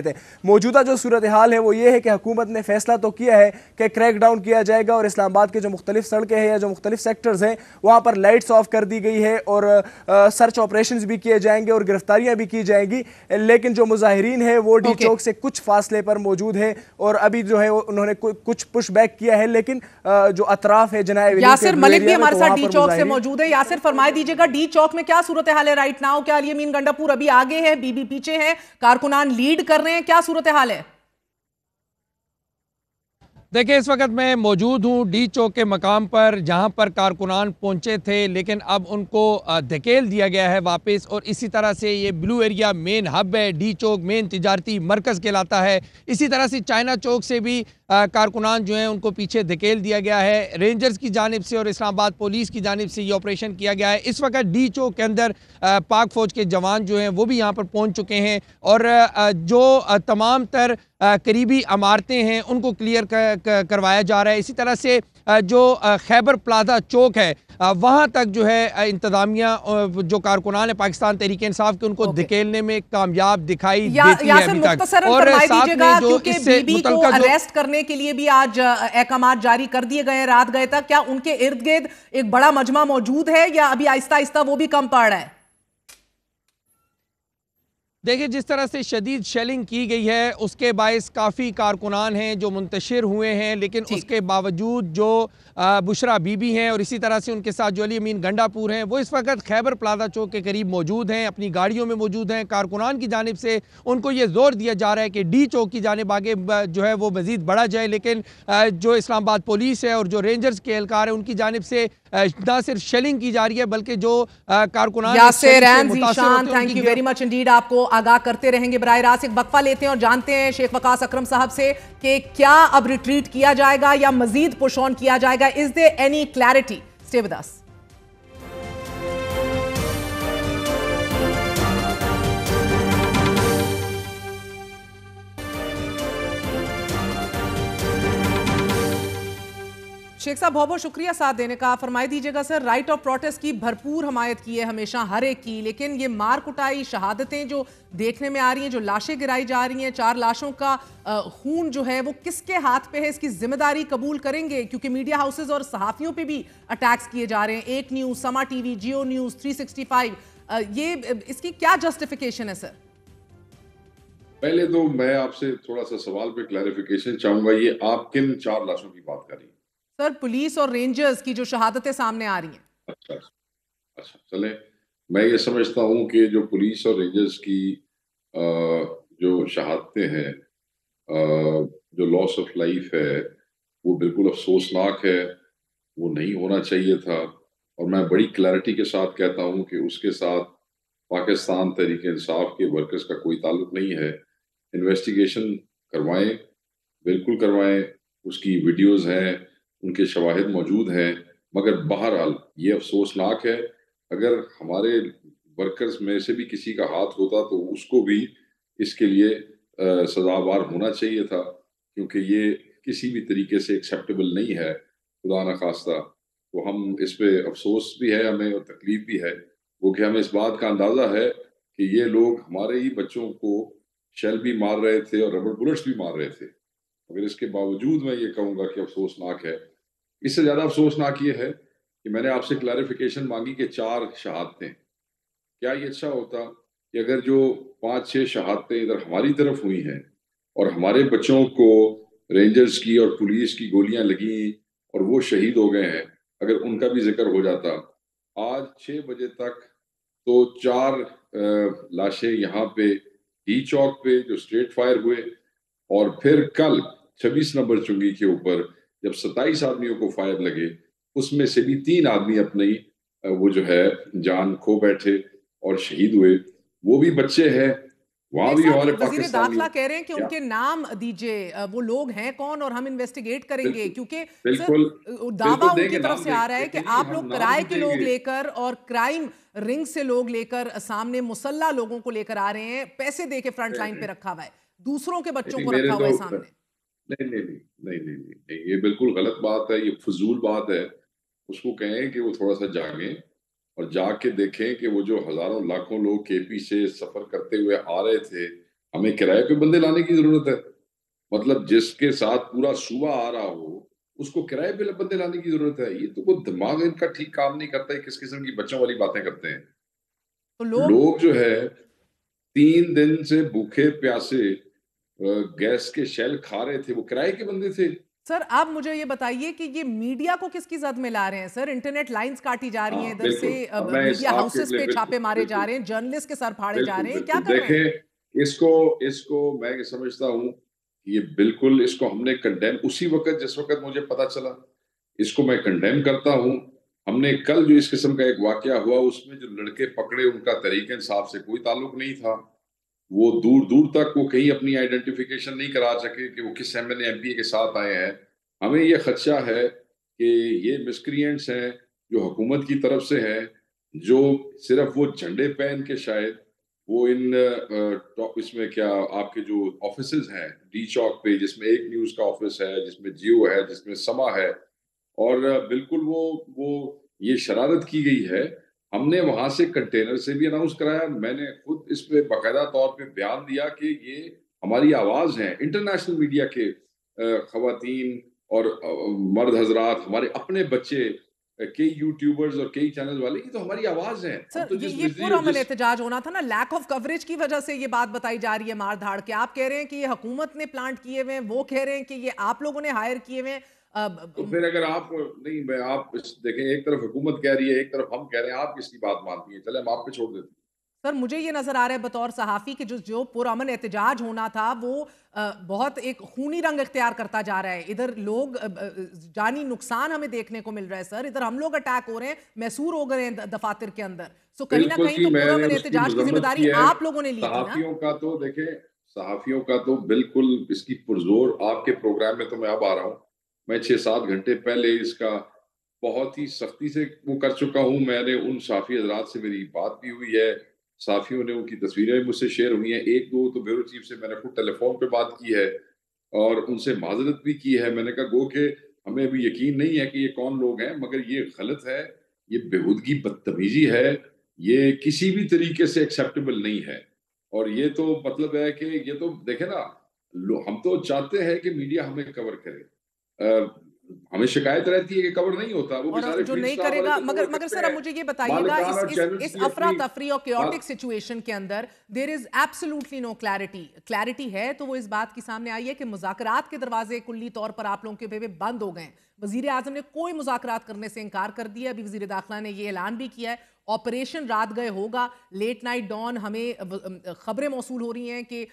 [SPEAKER 6] थे। मौजूदा जो सूरत हाल है वो ये है कि हुकूमत ने फैसला तो किया है कि क्रैक डाउन किया जाएगा और इस्लामाबाद के जो मुख्तलिफ सड़कें हैं या जो मुख्तलिफ सेक्टर्स हैं वहाँ पर लाइट्स ऑफ कर दी गई है और सर्च ऑपरेशन भी किए जाएंगे और गिरफ्तारियाँ भी की जाएंगी। लेकिन जो मुजाहिरीन है वो डी चौक से कुछ फासले पर मौजूद है और अभी जो है उन्होंने कुछ पुश बैक किया है, लेकिन जो अतराफ है जनाब
[SPEAKER 2] यासिर मलिक भी हमारे साथ डी चौक से मौजूद है। यासिर फरमाए दीजिएगा डी चौक में क्या सूरत हाल है राइट नाउ? क्या अली-अमीन गंडापुर अभी आगे है, बीबी पीछे है, कारकुनान लीड कर रहे हैं, क्या सूरत हाल है?
[SPEAKER 7] देखिए, इस वक्त मैं मौजूद हूँ डी चौक के मकाम पर जहाँ पर कारकुनान पहुँचे थे, लेकिन अब उनको धकेल दिया गया है वापस। और इसी तरह से ये ब्लू एरिया मेन हब है, डी चौक मेन तिजारती मरकज़ कहलाता है। इसी तरह से चाइना चौक से भी कारकुनान जो हैं उनको पीछे धकेल दिया गया है। रेंजर्स की जानिब से और इस्लामाबाद पुलिस की जानिब से ये ऑपरेशन किया गया है। इस वक्त डी चौक के अंदर पाक फ़ौज के जवान जो हैं वो भी यहाँ पर पहुँच चुके हैं और जो तमाम तर करीबी इमारतें हैं उनको क्लियर करवाया जा रहा है। इसी तरह से जो खैबर प्लाजा चौक है वहाँ तक जो है इंतजामिया जो कारकुनान है पाकिस्तान तहरीक इंसाफ के उनको धकेलने में कामयाब दिखाई देती है अभी तक। और साथ में जो इससे
[SPEAKER 2] मुतल्लिका अरेस्ट करने के लिए भी आज अहकाम जारी कर दिए गए रात गए तक, क्या उनके इर्द गिर्द एक बड़ा मजमा मौजूद है या अभी आहिस्ता आहिस्ता वो भी कम पड़ रहा है?
[SPEAKER 7] देखिए, जिस तरह से शदीद शेलिंग की गई है उसके बायस काफ़ी कारकुनान हैं जो मुंतशिर हुए हैं, लेकिन उसके बावजूद जो बुशरा बीबी हैं और इसी तरह से उनके साथ जो अली अमीन गंडापुर हैं वो इस वक्त खैबर प्लाजा चौक के करीब मौजूद हैं, अपनी गाड़ियों में मौजूद हैं। कारकुनान की जानिब से उनको ये जोर दिया जा रहा है कि डी चौक की जानिब आगे जो है वो मज़ीद बढ़ा जाए, लेकिन जो इस्लामाबाद पुलिस है और जो रेंजर्स के एहलकार हैं उनकी जानिब से ना सिर्फ शेलिंग की जा रही है बल्कि जो कारकुनान
[SPEAKER 2] thank you very much indeed. आपको आगाह करते रहेंगे बराह रास्त। एक वक्फा लेते हैं और जानते हैं शेख वकास अकरम साहब से कि क्या अब रिट्रीट किया जाएगा या मजीद पुश ऑन किया जाएगा? Is there any clarity? Stay with us. Sheikh साहब बहुत बहुत शुक्रिया साथ देने का। फरमाई दीजिएगा सर, राइट ऑफ प्रोटेस्ट की भरपूर हमायत की है हमेशा हर एक की, लेकिन ये मार कुटाई शहादतें जो देखने में आ रही हैं, जो लाशें गिराई जा रही हैं, 4 लाशों का खून जो है वो किसके हाथ पे है? इसकी जिम्मेदारी कबूल करेंगे? क्योंकि मीडिया हाउसेज और सहाफ़ियों पे भी अटैक्स किए जा रहे हैं, एक न्यूज़, समा टीवी, जियो न्यूज़, 365, ये इसकी क्या जस्टिफिकेशन है सर?
[SPEAKER 8] पहले तो मैं आपसे थोड़ा सा सवाल पे क्लैरिफिकेशन चाहूंगा, ये आप किन 4 लाशों की बात कर रही हैं?
[SPEAKER 2] सर पुलिस और रेंजर्स की जो शहादतें सामने आ रही हैं।
[SPEAKER 8] अच्छा चले, मैं ये समझता हूँ कि जो पुलिस और रेंजर्स की जो शहादतें हैं, जो लॉस ऑफ लाइफ है, वो बिल्कुल अफसोसनाक है, वो नहीं होना चाहिए था। और मैं बड़ी क्लैरिटी के साथ कहता हूँ कि उसके साथ पाकिस्तान तहरीक इंसाफ के वर्कर्स का कोई ताल्लुक नहीं है। इन्वेस्टिगेशन करवाएं, बिल्कुल करवाएं, उसकी वीडियोस हैं, उनके शवाहिद मौजूद हैं, मगर बहरहाल ये अफसोसनाक है। अगर हमारे वर्कर्स में से भी किसी का हाथ होता तो उसको भी इसके लिए सजावार होना चाहिए था, क्योंकि ये किसी भी तरीके से एक्सेप्टेबल नहीं है, खुदा न खास्ता। तो हम इस पे अफसोस भी है हमें और तकलीफ भी है, वो कि हमें इस बात का अंदाजा है कि ये लोग हमारे ही बच्चों को शेल भी मार रहे थे और रबर बुलेट्स भी मार रहे थे। मगर इसके बावजूद मैं ये कहूँगा कि अफसोसनाक है। इससे ज़्यादा अफसोसनाक ये है कि मैंने आपसे क्लैरिफिकेशन मांगी कि 4 शहादतें, क्या ये अच्छा होता कि अगर जो 5-6 शहादतें इधर हमारी तरफ हुई हैं और हमारे बच्चों को रेंजर्स की और पुलिस की गोलियां लगी और वो शहीद हो गए हैं, अगर उनका भी जिक्र हो जाता। आज 6 बजे तक तो 4 लाशें यहाँ पे डी चौक पे जो स्ट्रेट फायर हुए, और फिर कल 26 नंबर चुंगी के ऊपर जब 27 आदमियों को फायर लगे, उसमें से भी 3 आदमी अपनी वो जो है जान खो बैठे और शहीद हुए, वो भी बच्चे हैं। वहां भी हमारे
[SPEAKER 2] वज़ीर दाखिला कह रहे हैं कि उनके नाम दीजिए, वो लोग हैं कौन और हम इन्वेस्टिगेट करेंगे, क्योंकि दावा उनकी तरफ से आ रहा है कि आप लोग किराए के लोग लेकर और क्राइम रिंग से लोग लेकर सामने मुसल्ला लोगों को लेकर आ रहे हैं, पैसे दे के फ्रंट लाइन पे रखा हुआ है, दूसरों के बच्चों को रखा हुआ है सामने।
[SPEAKER 8] नहीं, ये बिल्कुल गलत बात है, ये फजूल बात है। उसको कहें कि वो थोड़ा सा जागे और जाके देखें कि वो जो हजारों लाखों लोग केपी से सफर करते हुए आ रहे थे, हमें किराए पे बंदे लाने की जरूरत है? मतलब जिसके साथ पूरा सूबा आ रहा हो उसको किराए पे बंदे लाने की जरूरत है? ये तो वो दिमाग इनका ठीक काम नहीं करता है, किस किस्म की बच्चों वाली बातें करते हैं।
[SPEAKER 2] तो
[SPEAKER 8] लोग जो है 3 दिन से भूखे प्यासे गैस के शेल खा रहे थे, वो किराए के बंदे थे।
[SPEAKER 2] सर आप मुझे ये बताइए कि ये मीडिया को किसकी जद में ला रहे हैं सर? इंटरनेट लाइंस काटी जा रही हैं, इधर से मीडिया हाउसेस पे छापे मारे जा रहे हैं, जर्नलिस्ट के सर फाड़े जा रहे हैं, क्या कर रहे हैं?
[SPEAKER 8] इसको मैं समझता हूँ ये बिल्कुल, इसको हमने कंडेम उसी वक्त जिस वक्त मुझे पता चला, इसको मैं कंडेम करता हूँ। हमने कल जो इस किस्म का एक वाकया हुआ उसमें जो लड़के पकड़े उनका तरीके इंसाफ से कोई ताल्लुक नहीं था, वो दूर दूर तक वो कहीं अपनी आइडेंटिफिकेशन नहीं करा सके कि वो किस एमएनए एमपी के साथ आए हैं। हमें ये खदशा है कि ये मिसक्रिएंट्स हैं जो हुकूमत की तरफ से हैं, जो सिर्फ वो झंडे पहन के शायद वो इन इसमें क्या आपके जो ऑफिसेज हैं डी चौक पे, जिसमें एक न्यूज का ऑफिस है, जिसमें जियो है, जिसमें समा है, और बिल्कुल वो ये शरारत की गई है। हमने वहां से कंटेनर से भी अनाउंस कराया, मैंने खुद इस पे बाकायदा तौर पे बयान दिया कि ये हमारी आवाज है। इंटरनेशनल मीडिया के खवातीन और मर्द हजरात, हमारे अपने बच्चे, कई यूट्यूबर्स और कई चैनल वाले, ये तो हमारी आवाज है। हम
[SPEAKER 2] सर
[SPEAKER 8] तो जिस
[SPEAKER 2] ये
[SPEAKER 8] मिजरी और
[SPEAKER 2] पुरअमन
[SPEAKER 8] जिस
[SPEAKER 2] एहतजाज होना था ना, लैक ऑफ कवरेज की वजह से ये बात बताई जा रही है मार धाड़ के। आप कह रहे हैं कि ये हुकूमत ने प्लांट किए हुए हैं, वो कह रहे हैं कि ये आप लोगों ने हायर किए हुए हैं।
[SPEAKER 8] तो फिर अगर आप नहीं, मैं आप देखें, एक तरफ हुकूमत कह रही है, एक तरफ हम कह रहे हैं, आप किसकी बात मानती हैं? चले हम आप पे छोड़ देते हैं।
[SPEAKER 2] सर मुझे ये नजर आ रहा है बतौर सहाफी कि जो जो पुरअमन एहतजाज होना था वो बहुत एक खूनी रंग इख्तियार करता जा रहा है। इधर लोग जानी नुकसान हमें देखने को मिल रहा है सर, इधर हम लोग अटैक हो रहे हैं, मैसूर हो गए हैं दफातर के अंदर। सो कहीं ना
[SPEAKER 8] बिल्कुल
[SPEAKER 2] कहीं
[SPEAKER 8] जी,
[SPEAKER 2] तो
[SPEAKER 8] मैंने
[SPEAKER 2] पुरअमन
[SPEAKER 8] उसकी
[SPEAKER 2] एहतजाज की
[SPEAKER 8] मजम्मत
[SPEAKER 2] जिम्मेदारी
[SPEAKER 8] की है।
[SPEAKER 2] आप लोगों ने ली थी ना।
[SPEAKER 8] सहाफियों का तो देखें, सहाफियों का तो बिल्कुल इसकी पुरजोर, आपके प्रोग्राम में तो मैं अब आ रहा हूँ, मैं 6-7 घंटे पहले इसका बहुत ही सख्ती से वो कर चुका हूँ। मैंने उन साफी हजरात से मेरी बात भी हुई है, साफियों ने उनकी तस्वीरें भी मुझसे शेयर हुई हैं। एक दो तो ब्यूरो चीफ से मैंने खुद टेलीफोन पे बात की है और उनसे माजरत भी की है। मैंने कहा गो के हमें अभी यकीन नहीं है कि ये कौन लोग हैं, मगर ये गलत है, ये बेहूदगी, बदतमीजी है, ये किसी भी तरीके से एक्सेप्टेबल नहीं है। और ये तो मतलब है कि ये तो देखे ना, हम तो चाहते हैं कि मीडिया हमें कवर करे। हमें शिकायत रहती है कि कवर नहीं होता, वो
[SPEAKER 2] और
[SPEAKER 8] बेचारे
[SPEAKER 2] जो
[SPEAKER 8] फील्ड
[SPEAKER 2] नहीं
[SPEAKER 8] स्टाफ वाले
[SPEAKER 2] करेगा,
[SPEAKER 8] तो
[SPEAKER 2] मगर
[SPEAKER 8] कवर
[SPEAKER 2] मगर
[SPEAKER 8] करते
[SPEAKER 2] सर अब
[SPEAKER 8] हैं।
[SPEAKER 2] मुझे ये बताइएगा,
[SPEAKER 8] मालिकान और चैनल्स
[SPEAKER 2] इस
[SPEAKER 8] की
[SPEAKER 2] अफरा
[SPEAKER 8] अपनी
[SPEAKER 2] तफरी और क्योटिक
[SPEAKER 8] बात।
[SPEAKER 2] सिचुएशन के अंदर there is absolutely no clarity है तो वो इस बात की सामने आई है कि मुज़ाकरात के दरवाजे कुल्ली तौर पर आप लोगों के पे बंद हो गए। वजीर आजम ने कोई मुज़ाकरात करने से इनकार कर दिया। अभी वजीर दाखिला ने ये ऐलान भी किया है ऑपरेशन रात गए होगा, लेट नाइट डॉन। हमें खबरें मौसूल हो रही हैं कि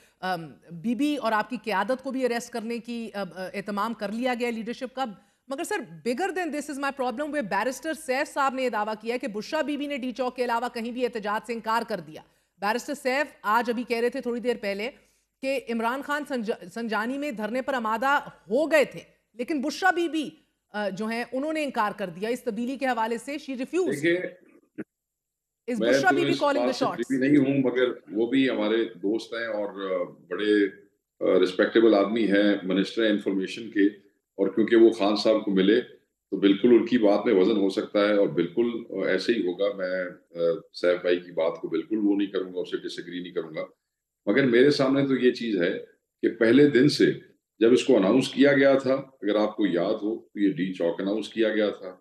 [SPEAKER 2] बीबी और आपकी क़यादत को भी अरेस्ट करने की एहतमाम कर लिया गया लीडरशिप का। मगर sir bigger than this is my problem way barrister Saif साहब ने यह दावा किया कि बुशरा बीबी ने डी चौक के अलावा कहीं भी एहतजाज से इनकार कर दिया। बैरिस्टर सैफ आज अभी कह रहे थे थोड़ी देर पहले कि इमरान खान संजानी में धरने पर आमादा हो गए थे, लेकिन बुशरा बीबी जो है उन्होंने इनकार कर दिया। इस तब्दीली के हवाले से शी रिफ्यूज।
[SPEAKER 8] देखिए,
[SPEAKER 2] इज
[SPEAKER 8] मैं
[SPEAKER 2] बुशरा
[SPEAKER 8] तो
[SPEAKER 2] बीबी
[SPEAKER 8] इस
[SPEAKER 2] कॉलिंग द
[SPEAKER 8] बात से
[SPEAKER 2] शॉट्स?
[SPEAKER 8] भी नहीं हूँ, मगर वो भी हमारे दोस्त हैं और बड़े रिस्पेक्टेबल आदमी हैं, मिनिस्टर इंफॉर्मेशन के। और क्योंकि वो खान साहब को मिले तो बिल्कुल उनकी बात में वजन हो सकता है और बिल्कुल ऐसे ही होगा। मैं सैफ भाई की बात को बिल्कुल वो नहीं करूंगा, उससे डिसएग्री नहीं करूंगा। मगर मेरे सामने तो ये चीज है कि पहले दिन से जब इसको अनाउंस किया गया था, अगर आपको याद हो तो ये डी चौक अनाउंस किया गया था।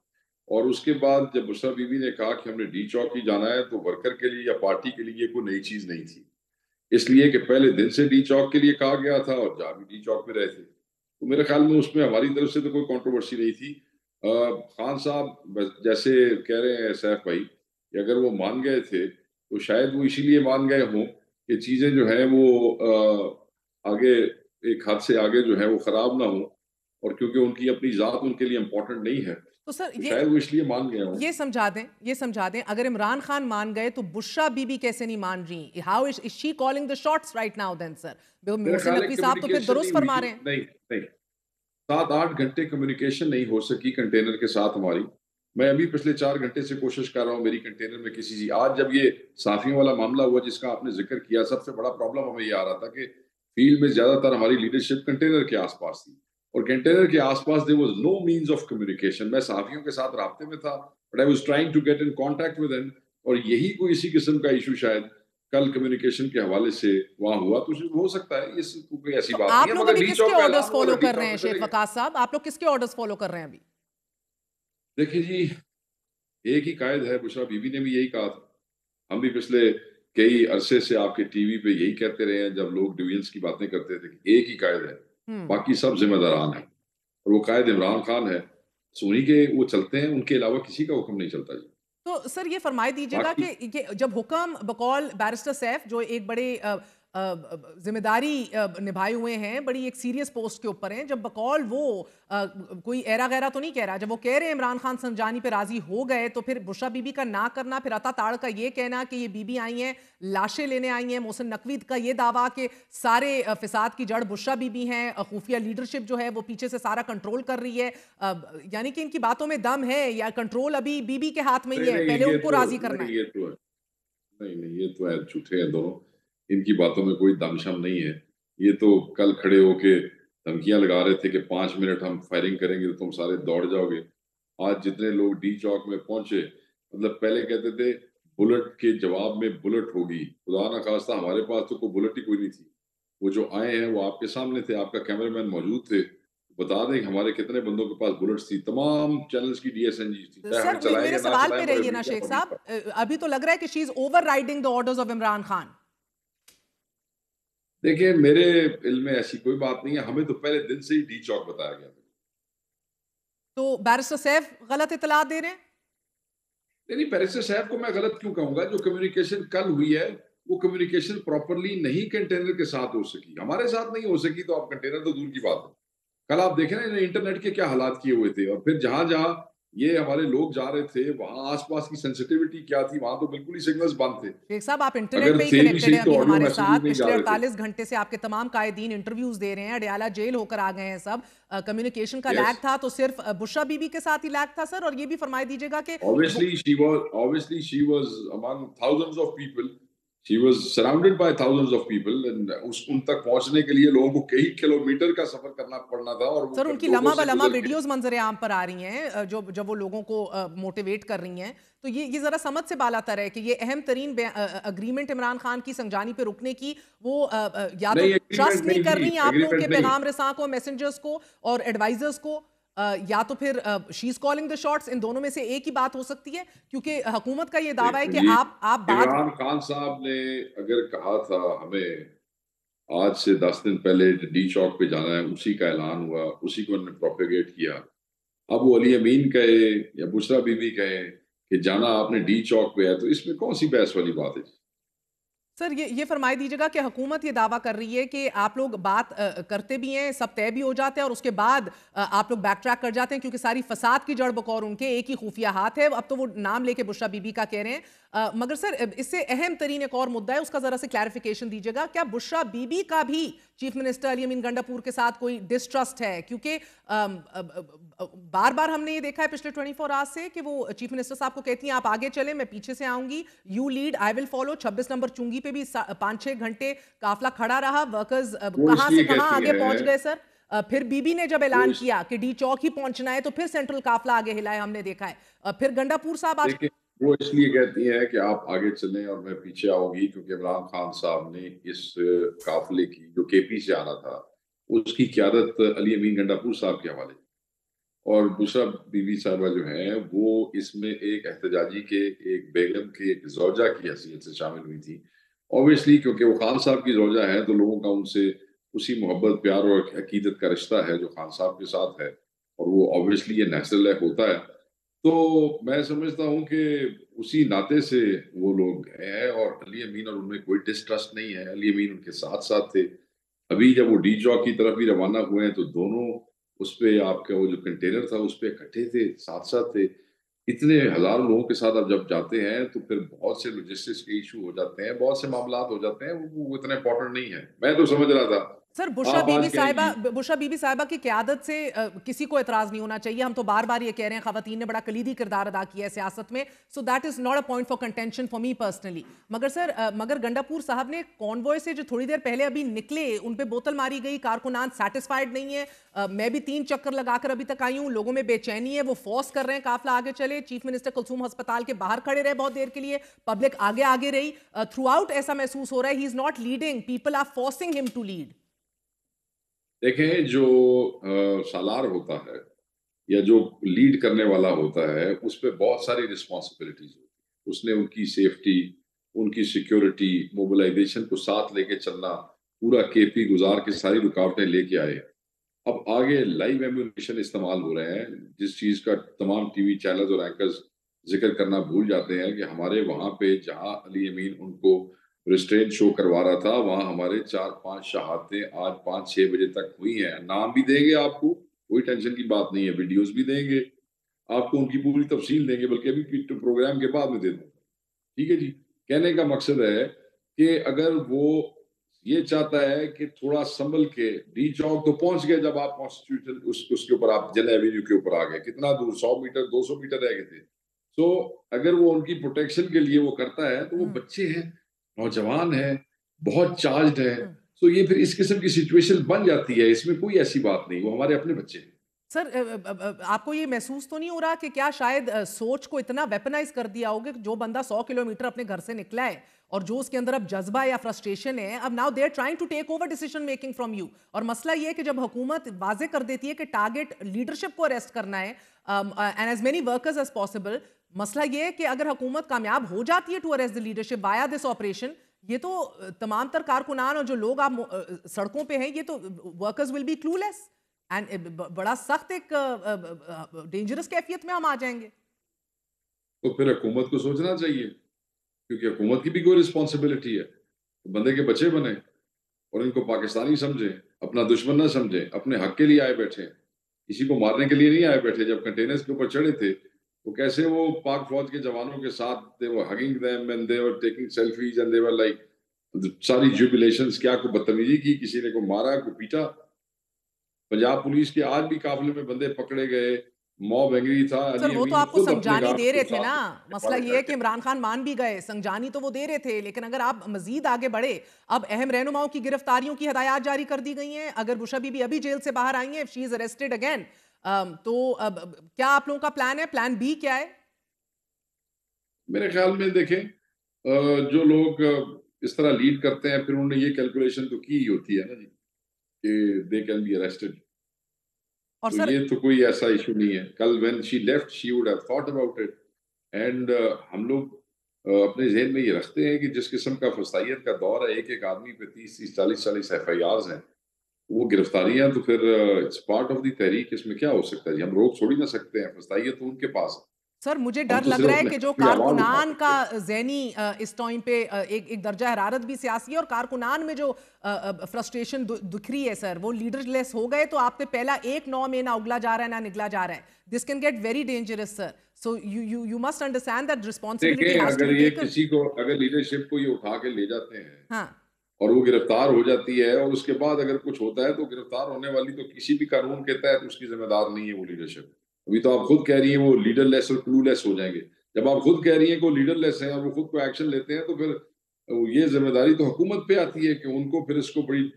[SPEAKER 8] और उसके बाद जब बुशरा बीबी ने कहा कि हमने डी चौक ही जाना है, तो वर्कर के लिए या पार्टी के लिए ये कोई नई चीज नहीं थी, इसलिए कि पहले दिन से डी चौक के लिए कहा गया था और जा भी डी चौक में रहे थे। तो मेरे ख्याल में उसमें हमारी तरफ से तो कोई कंट्रोवर्सी नहीं थी। खान साहब जैसे कह रहे हैं सैफ भाई कि अगर वो मान गए थे तो शायद वो इसीलिए मान गए हों कि चीजें जो है वो आगे, एक हद से आगे जो है वो खराब ना हो, और क्योंकि उनकी अपनी जात उनके लिए इम्पोर्टेंट नहीं है,
[SPEAKER 2] तो सर
[SPEAKER 8] तो शायद वो इसलिए मान गए हों।
[SPEAKER 2] ये समझा दें अगर इमरान खान मान गए तो बुशरा बीबी कैसे नहीं मान रही? How is she calling the shots right now then sir?
[SPEAKER 8] मेरा
[SPEAKER 2] मोहसिन
[SPEAKER 8] ख्याल है
[SPEAKER 2] नकवी साहब तो फिर
[SPEAKER 8] कम्युनिकेशन
[SPEAKER 2] दुरुस्त
[SPEAKER 8] नहीं
[SPEAKER 2] फरमा
[SPEAKER 8] हुई।
[SPEAKER 2] रहे हैं।
[SPEAKER 8] नहीं नहीं, 7-8 घंटे कम्युनिकेशन नहीं हो सकी कंटेनर के साथ हमारी। मैं अभी पिछले 4 घंटे से कोशिश कर रहा हूँ मेरी कंटेनर में किसी चीज। आज जब ये साफियों वाला मामला हुआ जिसका आपने जिक्र किया, सबसे बड़ा प्रॉब्लम हमें ये आ रहा था कि फील्ड में ज्यादातर हमारी लीडरशिप कंटेनर के आसपास थी और कंटेनर के आसपास there was no means of communication. मैं साफियों के साथ राब्ते में था, but I was trying to get in contact with them, और यही कोई इसी किस्म का इशू शायद कल कम्युनिकेशन के हवाले से वहां हुआ। तो हो सकता है ये कोई ऐसी
[SPEAKER 2] तो
[SPEAKER 8] बात
[SPEAKER 2] आप
[SPEAKER 8] नहीं है,
[SPEAKER 2] लोग
[SPEAKER 8] मगर
[SPEAKER 2] अभी
[SPEAKER 8] डी
[SPEAKER 2] किसके
[SPEAKER 8] चौक का
[SPEAKER 2] ऑर्डर्स
[SPEAKER 8] ऐलान
[SPEAKER 2] फॉलो
[SPEAKER 8] हुआ, डी
[SPEAKER 2] कर रहे
[SPEAKER 8] चौक
[SPEAKER 2] हैं?
[SPEAKER 8] में
[SPEAKER 2] शेख
[SPEAKER 8] चले गए।
[SPEAKER 2] वकास साहब आप लोग किसके ऑर्डर्स फॉलो कर रहे हैं अभी?
[SPEAKER 8] देखिए जी, एक ही कायद है, बुशरा बीबी ने भी यही कहा था। हम भी पिछले कई अरसे से आपके टीवी पे यही कहते रहे हैं, जब लोग डिवीजन्स की बातें करते थे कि एक ही कायद है, बाकी सब जिम्मेदारान है, और वो कायद इमरान खान है। सोनी के वो चलते हैं, उनके अलावा किसी का हुक्म नहीं चलता जी।
[SPEAKER 2] तो सर ये फरमाई दीजिएगा
[SPEAKER 8] बाकी
[SPEAKER 2] कि ये जब हुक्म बकौल बैरिस्टर सैफ जो एक बड़े जिम्मेदारी निभाए हुए हैं, बड़ी एक सीरियस पोस्ट के ऊपर हैं, जब बकौल वो कोई एरा गैरा तो नहीं कह रहा, जब वो कह रहे हैं इमरान खान संजानी पे राजी हो गए, तो फिर बुशरा बीबी का ना करना, फिर अता ताड़ का ये कहना कि ये बीबी आई हैं लाशें लेने आई हैं, मोहसिन नकवी का ये दावा कि सारे फिसाद की जड़ बुशरा बीबी हैं, खुफिया लीडरशिप जो है वो पीछे से सारा कंट्रोल कर रही है। यानी कि इनकी बातों में दम है या कंट्रोल अभी बीबी के हाथ में ही है? पहले उनको राजी करना है।
[SPEAKER 8] ये तो है, नहीं ये तो है, झूठे हैं दोनों, इनकी बातों में कोई दमशम नहीं है। ये तो कल खड़े होके धमकियां लगा रहे थे कि 5 मिनट हम फायरिंग करेंगे तो तुम सारे दौड़ जाओगे। आज जितने लोग डी चौक में पहुंचे, मतलब पहले कहते थे बुलेट के जवाब में बुलेट होगी, खुदा ना खास्ता हमारे पास तो कोई बुलेट ही कोई नहीं थी। वो जो आए हैं वो आपके सामने थे, आपका कैमरामैन मौजूद थे, बता दें कि हमारे कितने बंदों के पास बुलेट्स थी, तमाम चैनल्स की डीएसएनजी थी, चाहे हम
[SPEAKER 2] सर
[SPEAKER 8] चलाएं
[SPEAKER 2] मेरे
[SPEAKER 8] या ना
[SPEAKER 2] सवाल
[SPEAKER 8] चलाएं,
[SPEAKER 2] पे
[SPEAKER 8] हमारे
[SPEAKER 2] रहिए ना
[SPEAKER 8] मीडिया
[SPEAKER 2] शेख
[SPEAKER 8] पब्लिक
[SPEAKER 2] साहब,
[SPEAKER 8] पर।
[SPEAKER 2] अभी तो लग रहा है कि she is over riding the orders of Imran Khan.
[SPEAKER 8] देखिए मेरे इल्म में ऐसी कोई बात नहीं है, हमें तो पहले दिन से ही डी चौक बताया गया था।
[SPEAKER 2] तो बैरिस्टर सैफ गलत इतला दे रहे हैं?
[SPEAKER 8] नहीं बैरिस्टर साहब को मैं गलत क्यों कहूंगा? जो कम्युनिकेशन कल हुई है वो कम्युनिकेशन प्रॉपरली नहीं कंटेनर के साथ हो सकी, हमारे साथ नहीं हो सकी, तो आप कंटेनर तो दूर की बात है। कल आप देखें ना इंटरनेट के क्या हालात किए हुए थे, और फिर जहां जहां ये हमारे लोग जा रहे थे वहां आसपास की सेंसिटिविटी क्या थी, वहां तो बिल्कुल ही सिग्नल्स बंद थे।
[SPEAKER 2] शेख साहब आप इंटरनेट
[SPEAKER 8] अगर
[SPEAKER 2] पे ही
[SPEAKER 8] थे भी
[SPEAKER 2] कनेक्टेड
[SPEAKER 8] सही
[SPEAKER 2] हैं
[SPEAKER 8] तो
[SPEAKER 2] अभी
[SPEAKER 8] ऑडियो
[SPEAKER 2] हमारे
[SPEAKER 8] मैसेजेस
[SPEAKER 2] साथ।
[SPEAKER 8] नहीं जा
[SPEAKER 2] पिछले
[SPEAKER 8] रहे थे।
[SPEAKER 2] 48 घंटे से आपके तमाम कायदीन इंटरव्यूज दे रहे हैं, अडयाला जेल होकर आ गए हैं सब। कम्युनिकेशन का
[SPEAKER 8] Yes.
[SPEAKER 2] लैग था तो सिर्फ बुशरा बीबी के साथ ही लैग था सर? और ये भी फरमाई दीजिएगा कि
[SPEAKER 8] Obviously she was among thousands of people. She was surrounded by thousands of people and उन तक पहुंचने के लिए लोगों को कई किलोमीटर का सफर करना पड़ना था, और वो
[SPEAKER 2] सर
[SPEAKER 8] फिर
[SPEAKER 2] उनकी
[SPEAKER 8] लोगों
[SPEAKER 2] लम्हा
[SPEAKER 8] से
[SPEAKER 2] बलमा
[SPEAKER 8] गुजर के।
[SPEAKER 2] वीडियोस मंजर आम पर आ रही हैं, जो जब वो लोगों को मोटिवेट कर रही हैं, तो ये जरा समझ से बालातर है कि ये अहम तरीन अग्रीमेंट इमरान खान की संजानी पे रुकने की, वो या तो
[SPEAKER 8] नहीं
[SPEAKER 2] ट्रस्ट
[SPEAKER 8] एग्रीमेंट
[SPEAKER 2] नहीं
[SPEAKER 8] नहीं
[SPEAKER 2] कर
[SPEAKER 8] थी,
[SPEAKER 2] रही आप लोगों के
[SPEAKER 8] एग्रीमेंट नहीं।
[SPEAKER 2] पैगाम रसां को, मैसेंजर्स को और एडवाइजर्स को, या तो फिर she is calling the shots. इन दोनों में से एक ही बात हो सकती है, क्योंकि हुकूमत का ये दावा है कि
[SPEAKER 8] देखिए,
[SPEAKER 2] आप बात
[SPEAKER 8] इमरान खान साहब ने अगर कहा था हमें आज से 10 दिन पहले डी चौक पे जाना है, उसी का ऐलान हुआ, उसी को उन्होंने प्रोपेगेट किया। अब वो अली अमीन कहे या बुशरा बीबी कहे कि जाना आपने डी चौक पे है, तो इसमें कौन सी बहस वाली बात है?
[SPEAKER 2] सर ये फरमाई दीजिएगा कि हुकूमत ये दावा कर रही है कि आप लोग बात करते भी हैं, सब तय भी हो जाते हैं और उसके बाद आप लोग बैक ट्रैक कर जाते हैं, क्योंकि सारी फसाद की जड़ बकौर उनके एक ही खुफिया हाथ है। अब तो वो नाम लेके बुशरा बीबी का कह रहे हैं। मगर सर इससे अहम तरीन एक और मुद्दा है, उसका जरा से क्लैरिफिकेशन दीजिएगा। क्या बुशरा बीबी का भी चीफ मिनिस्टर अली अमीन गंडापुर के साथ कोई डिस्ट्रस्ट है? क्योंकि बार बार हमने ये देखा है पिछले 24 आवर्स से कि वो चीफ मिनिस्टर साहब को कहती हैं आप आगे चले, मैं पीछे से आऊंगी, you lead I will follow. 26 number चुंगी पे भी 5-6 घंटे काफला खड़ा रहा, वर्कर्स
[SPEAKER 8] वो
[SPEAKER 2] कहां से
[SPEAKER 8] इसलिए
[SPEAKER 2] कहां
[SPEAKER 8] कहती
[SPEAKER 2] आगे पहुंच
[SPEAKER 8] है,
[SPEAKER 2] गए सर। फिर बीबी ने जब
[SPEAKER 8] वो
[SPEAKER 2] ऐलान
[SPEAKER 8] इस-
[SPEAKER 2] किया कि डी चौक ही पहुंचना है, तो फिर सेंट्रल काफला आगे हिलाए, हमने देखा है। फिर गंडापुर साहब आज
[SPEAKER 8] देखिए वो इसलिए कहती हैं कि आप आगे चलें और मैं पीछे आऊंगी, क्योंकि इमरान खान साहब ने इस काफिले की जो केपी से आना था उसकी क़यादत अली अमीन गंडापुर साहब के हवाले, और बुशरा बीबी साहबा जो हैं वो इसमें एक एहतजाजी के एक बेगम के एक जौजा की हैसियत से शामिल हुई थी। ऑब्वियसली क्योंकि वो खान साहब की जौजा है तो लोगों का उनसे उसी मोहब्बत प्यार और अकीदत का रिश्ता है जो खान साहब के साथ है, और वो ऑब्वियसली ये नेचुरल है, होता है। तो मैं समझता हूँ कि उसी नाते से वो लोग हैं, और अली अमीन और उनमें कोई डिस्ट्रस्ट नहीं है, अली अमीन उनके साथ साथ थे। अभी जब वो डी चौक की तरफ भी रवाना हुए हैं तो दोनों उस पे आपका वो जो कंटेनर था उस पे इकट्ठे थे, साथ साथ थे। इतने हजारों लोगों के साथ आप जब जाते हैं तो फिर बहुत से लॉजिस्टिक्स के इशू हो जाते हैं, बहुत से मामलात हो जाते हैं, वो इतना इंपॉर्टेंट नहीं है। मैं तो समझ रहा था
[SPEAKER 2] सर बुशरा
[SPEAKER 8] आप
[SPEAKER 2] बीबी
[SPEAKER 8] आज
[SPEAKER 2] साहिबा
[SPEAKER 8] कहेंगी
[SPEAKER 2] बुशरा बीबी साहिबा की क़यादत से किसी को एतराज नहीं होना चाहिए। हम तो बार बार ये कह रहे हैं, खवातीन ने बड़ा कलीदी किरदार अदा किया है सियासत में, so that is not a point for contention for me personally. मगर सर मगर गंडापुर साहब ने कॉन्वॉय से जो थोड़ी देर पहले अभी निकले उन पे बोतल मारी गई, कारकुनान सेटिस्फाइड नहीं है। मैं भी 3 चक्कर लगाकर अभी तक आई हूँ, लोगों में बेचैनी है, वो फोर्स कर रहे हैं काफिला आगे चले। चीफ मिनिस्टर कुलसूम अस्पताल के बाहर खड़े रहे बहुत देर के लिए, पब्लिक आगे आगे रही। थ्रू आउट ऐसा महसूस हो रहा है he is not leading, people are forcing him to lead.
[SPEAKER 8] देखें जो सालार होता है या जो लीड करने वाला होता है उस पर बहुत सारी रिस्पॉन्सिबिलिटीज होती है। उसने उनकी सेफ्टी, उनकी सिक्योरिटी, मोबिलाइजेशन को साथ लेके चलना, पूरा केपी गुजार के सारी रुकावटें लेके आए। अब आगे लाइव एम्यूनिशन इस्तेमाल हो रहे हैं, जिस चीज का तमाम टीवी चैनल्स और एंकर्स जिक्र करना भूल जाते हैं कि हमारे वहां पे जहां अली अमीन उनको रिस्ट्रेंट शो करवा रहा था वहां हमारे 4-5 शहादतें आज 5-6 बजे तक हुई हैं। नाम भी देंगे आपको, कोई टेंशन की बात नहीं है, वीडियोस भी देंगे आपको, उनकी पूरी तफसील देंगे, बल्कि अभी प्रोग्राम के बाद में दे दूंगा। ठीक है जी। कहने का मकसद है कि अगर वो ये चाहता है कि थोड़ा संभल के, डी चौक तो पहुंच गए, जब आप कॉन्स्टिट्यूशन उसके ऊपर आप जन एवेन्यू के ऊपर आ गए, कितना दूर, 100 मीटर 200 मीटर रह गए थे। सो अगर वो उनकी प्रोटेक्शन के लिए वो करता है तो वो बच्चे हैं, नौजवान है, बहुत चार्ज्ड है, तो ये फिर इस किस्म की सिचुएशन बन जाती है। इसमें कोई ऐसी बात नहीं, वो हमारे अपने बच्चे हैं।
[SPEAKER 2] सर आपको ये महसूस तो नहीं हो रहा कि क्या शायद सोच को इतना वेपनाइज कर दिया होगा कि जो बंदा 100 किलोमीटर अपने घर से निकला है और जो उसके अंदर अब जज्बा या फ्रस्ट्रेशन है, अब now they are trying to take over decision making from you. और मसला ये है कि जब हुकूमत वाजे कर देती है कि टारगेट लीडरशिप को अरेस्ट करना है and as many workers as possible, मसला ये है कि अगर हुकूमत कामयाब हो जाती है to arrest the leadership via this operation, ये तो तमाम तर कारकुनान और जो लोग आप सड़कों पे हैं, ये तो workers will be clueless and बड़ा सख्त एक डेंजरस कैफियत में हम आ जाएंगे।
[SPEAKER 8] तो फिर हुकूमत को सोचना चाहिए, क्योंकि हुकूमत की भी कोई रिस्पॉन्सिबिलिटी है। तो बंदे के बच्चे बने और इनको पाकिस्तानी समझे, अपना दुश्मन ना समझे, अपने हक के लिए आए बैठे, किसी को मारने के लिए नहीं आए बैठे। जब कंटेनर्स के ऊपर चढ़े थे तो कैसे वो पाक फौज के जवानों के साथ they were hugging them and they were taking selfies and they were like सारी जुबिलेशंस। क्या को बदतमीजी की, किसी ने को मारा, को पीटा। पंजाब पुलिस के आज भी काफिले में बंदे पकड़े गए, मॉब एंग्री था।
[SPEAKER 2] सर वो तो आपको संजानी दे रहे थे ना, मसला ये है कि
[SPEAKER 8] है
[SPEAKER 2] इमरान खान मान भी गए, संजानी तो वो दे रहे थे, लेकिन अगर आप मजीद आगे बढ़े, अब अहम रहनुमाओं की गिरफ्तारियों की हदायत जारी कर दी गई हैं। अगर बुशा बीबी अभी जेल से बाहर आई हैं, शी इज अरेस्टेड अगेन, तो अब क्या आप लोगों का प्लान है? प्लान बी क्या है?
[SPEAKER 8] मेरे ख्याल में देखें, जो लोग इस तरह लीड करते हैं, फिर उन्होंने ये कैलकुलेशन तो की ही होती है ना जी कि दे कैन बी अरेस्टेड।
[SPEAKER 2] और
[SPEAKER 8] तो
[SPEAKER 2] सर
[SPEAKER 8] ये तो कोई ऐसा इशू नहीं है। कल when she left she would have thought about it and हम लोग अपने जहन में ये रखते हैं कि जिस किस्म का फसाइयत का दौर है, एक एक आदमी पे 30-30 40-40 FIRs हैं, वो गिरफ्तारियां, तो फिर इट्स पार्ट ऑफ द तहरीक। इसमें क्या हो सकता है जी? हम रोक थोड़ी ना सकते हैं, फसाइयत तो उनके पास है।
[SPEAKER 2] सर मुझे
[SPEAKER 8] हम
[SPEAKER 2] डर
[SPEAKER 8] तो
[SPEAKER 2] लग
[SPEAKER 8] सिर्फ
[SPEAKER 2] रहा है
[SPEAKER 8] अपने
[SPEAKER 2] कि जो
[SPEAKER 8] हक की आवाज उठा
[SPEAKER 2] कारकुनान का
[SPEAKER 8] सकते हैं।
[SPEAKER 2] ज़हनी इस टाइम पे एक दर्जा हरारत भी सियासी है, और कारकुनान में जो फ्रस्ट्रेशन दिख रही है सर, वो लीडरलेस हो गए। तो आप पे पहला एक नौ में ना उगला जा रहा है ना निगला जा रहा है। This can get very dangerous sir, so you must understand that responsibility
[SPEAKER 8] देखें,
[SPEAKER 2] हैज टू
[SPEAKER 8] अगर
[SPEAKER 2] बी
[SPEAKER 8] ये
[SPEAKER 2] टेकन।
[SPEAKER 8] किसी को, अगर लीडरशिप को ये उठा के ले जाते हैं
[SPEAKER 2] हाँ
[SPEAKER 8] और वो गिरफ्तार हो जाती है, और उसके बाद अगर कुछ होता है, तो गिरफ्तार होने वाली तो किसी भी कानून के तहत उसकी जिम्मेदार नहीं है वो लीडरशिप। अभी तो आप खुद कह रही हैं वो लीडरलेस और क्लूलेस हो जाएंगे। जब आप खुद कह रही हैं कि वो लीडरलेस हैं और वो खुद को एक्शन लेते हैं, तो फिर ये जिम्मेदारी तो हुकूमत पे आती है कि उनको फिर इसको बड़ी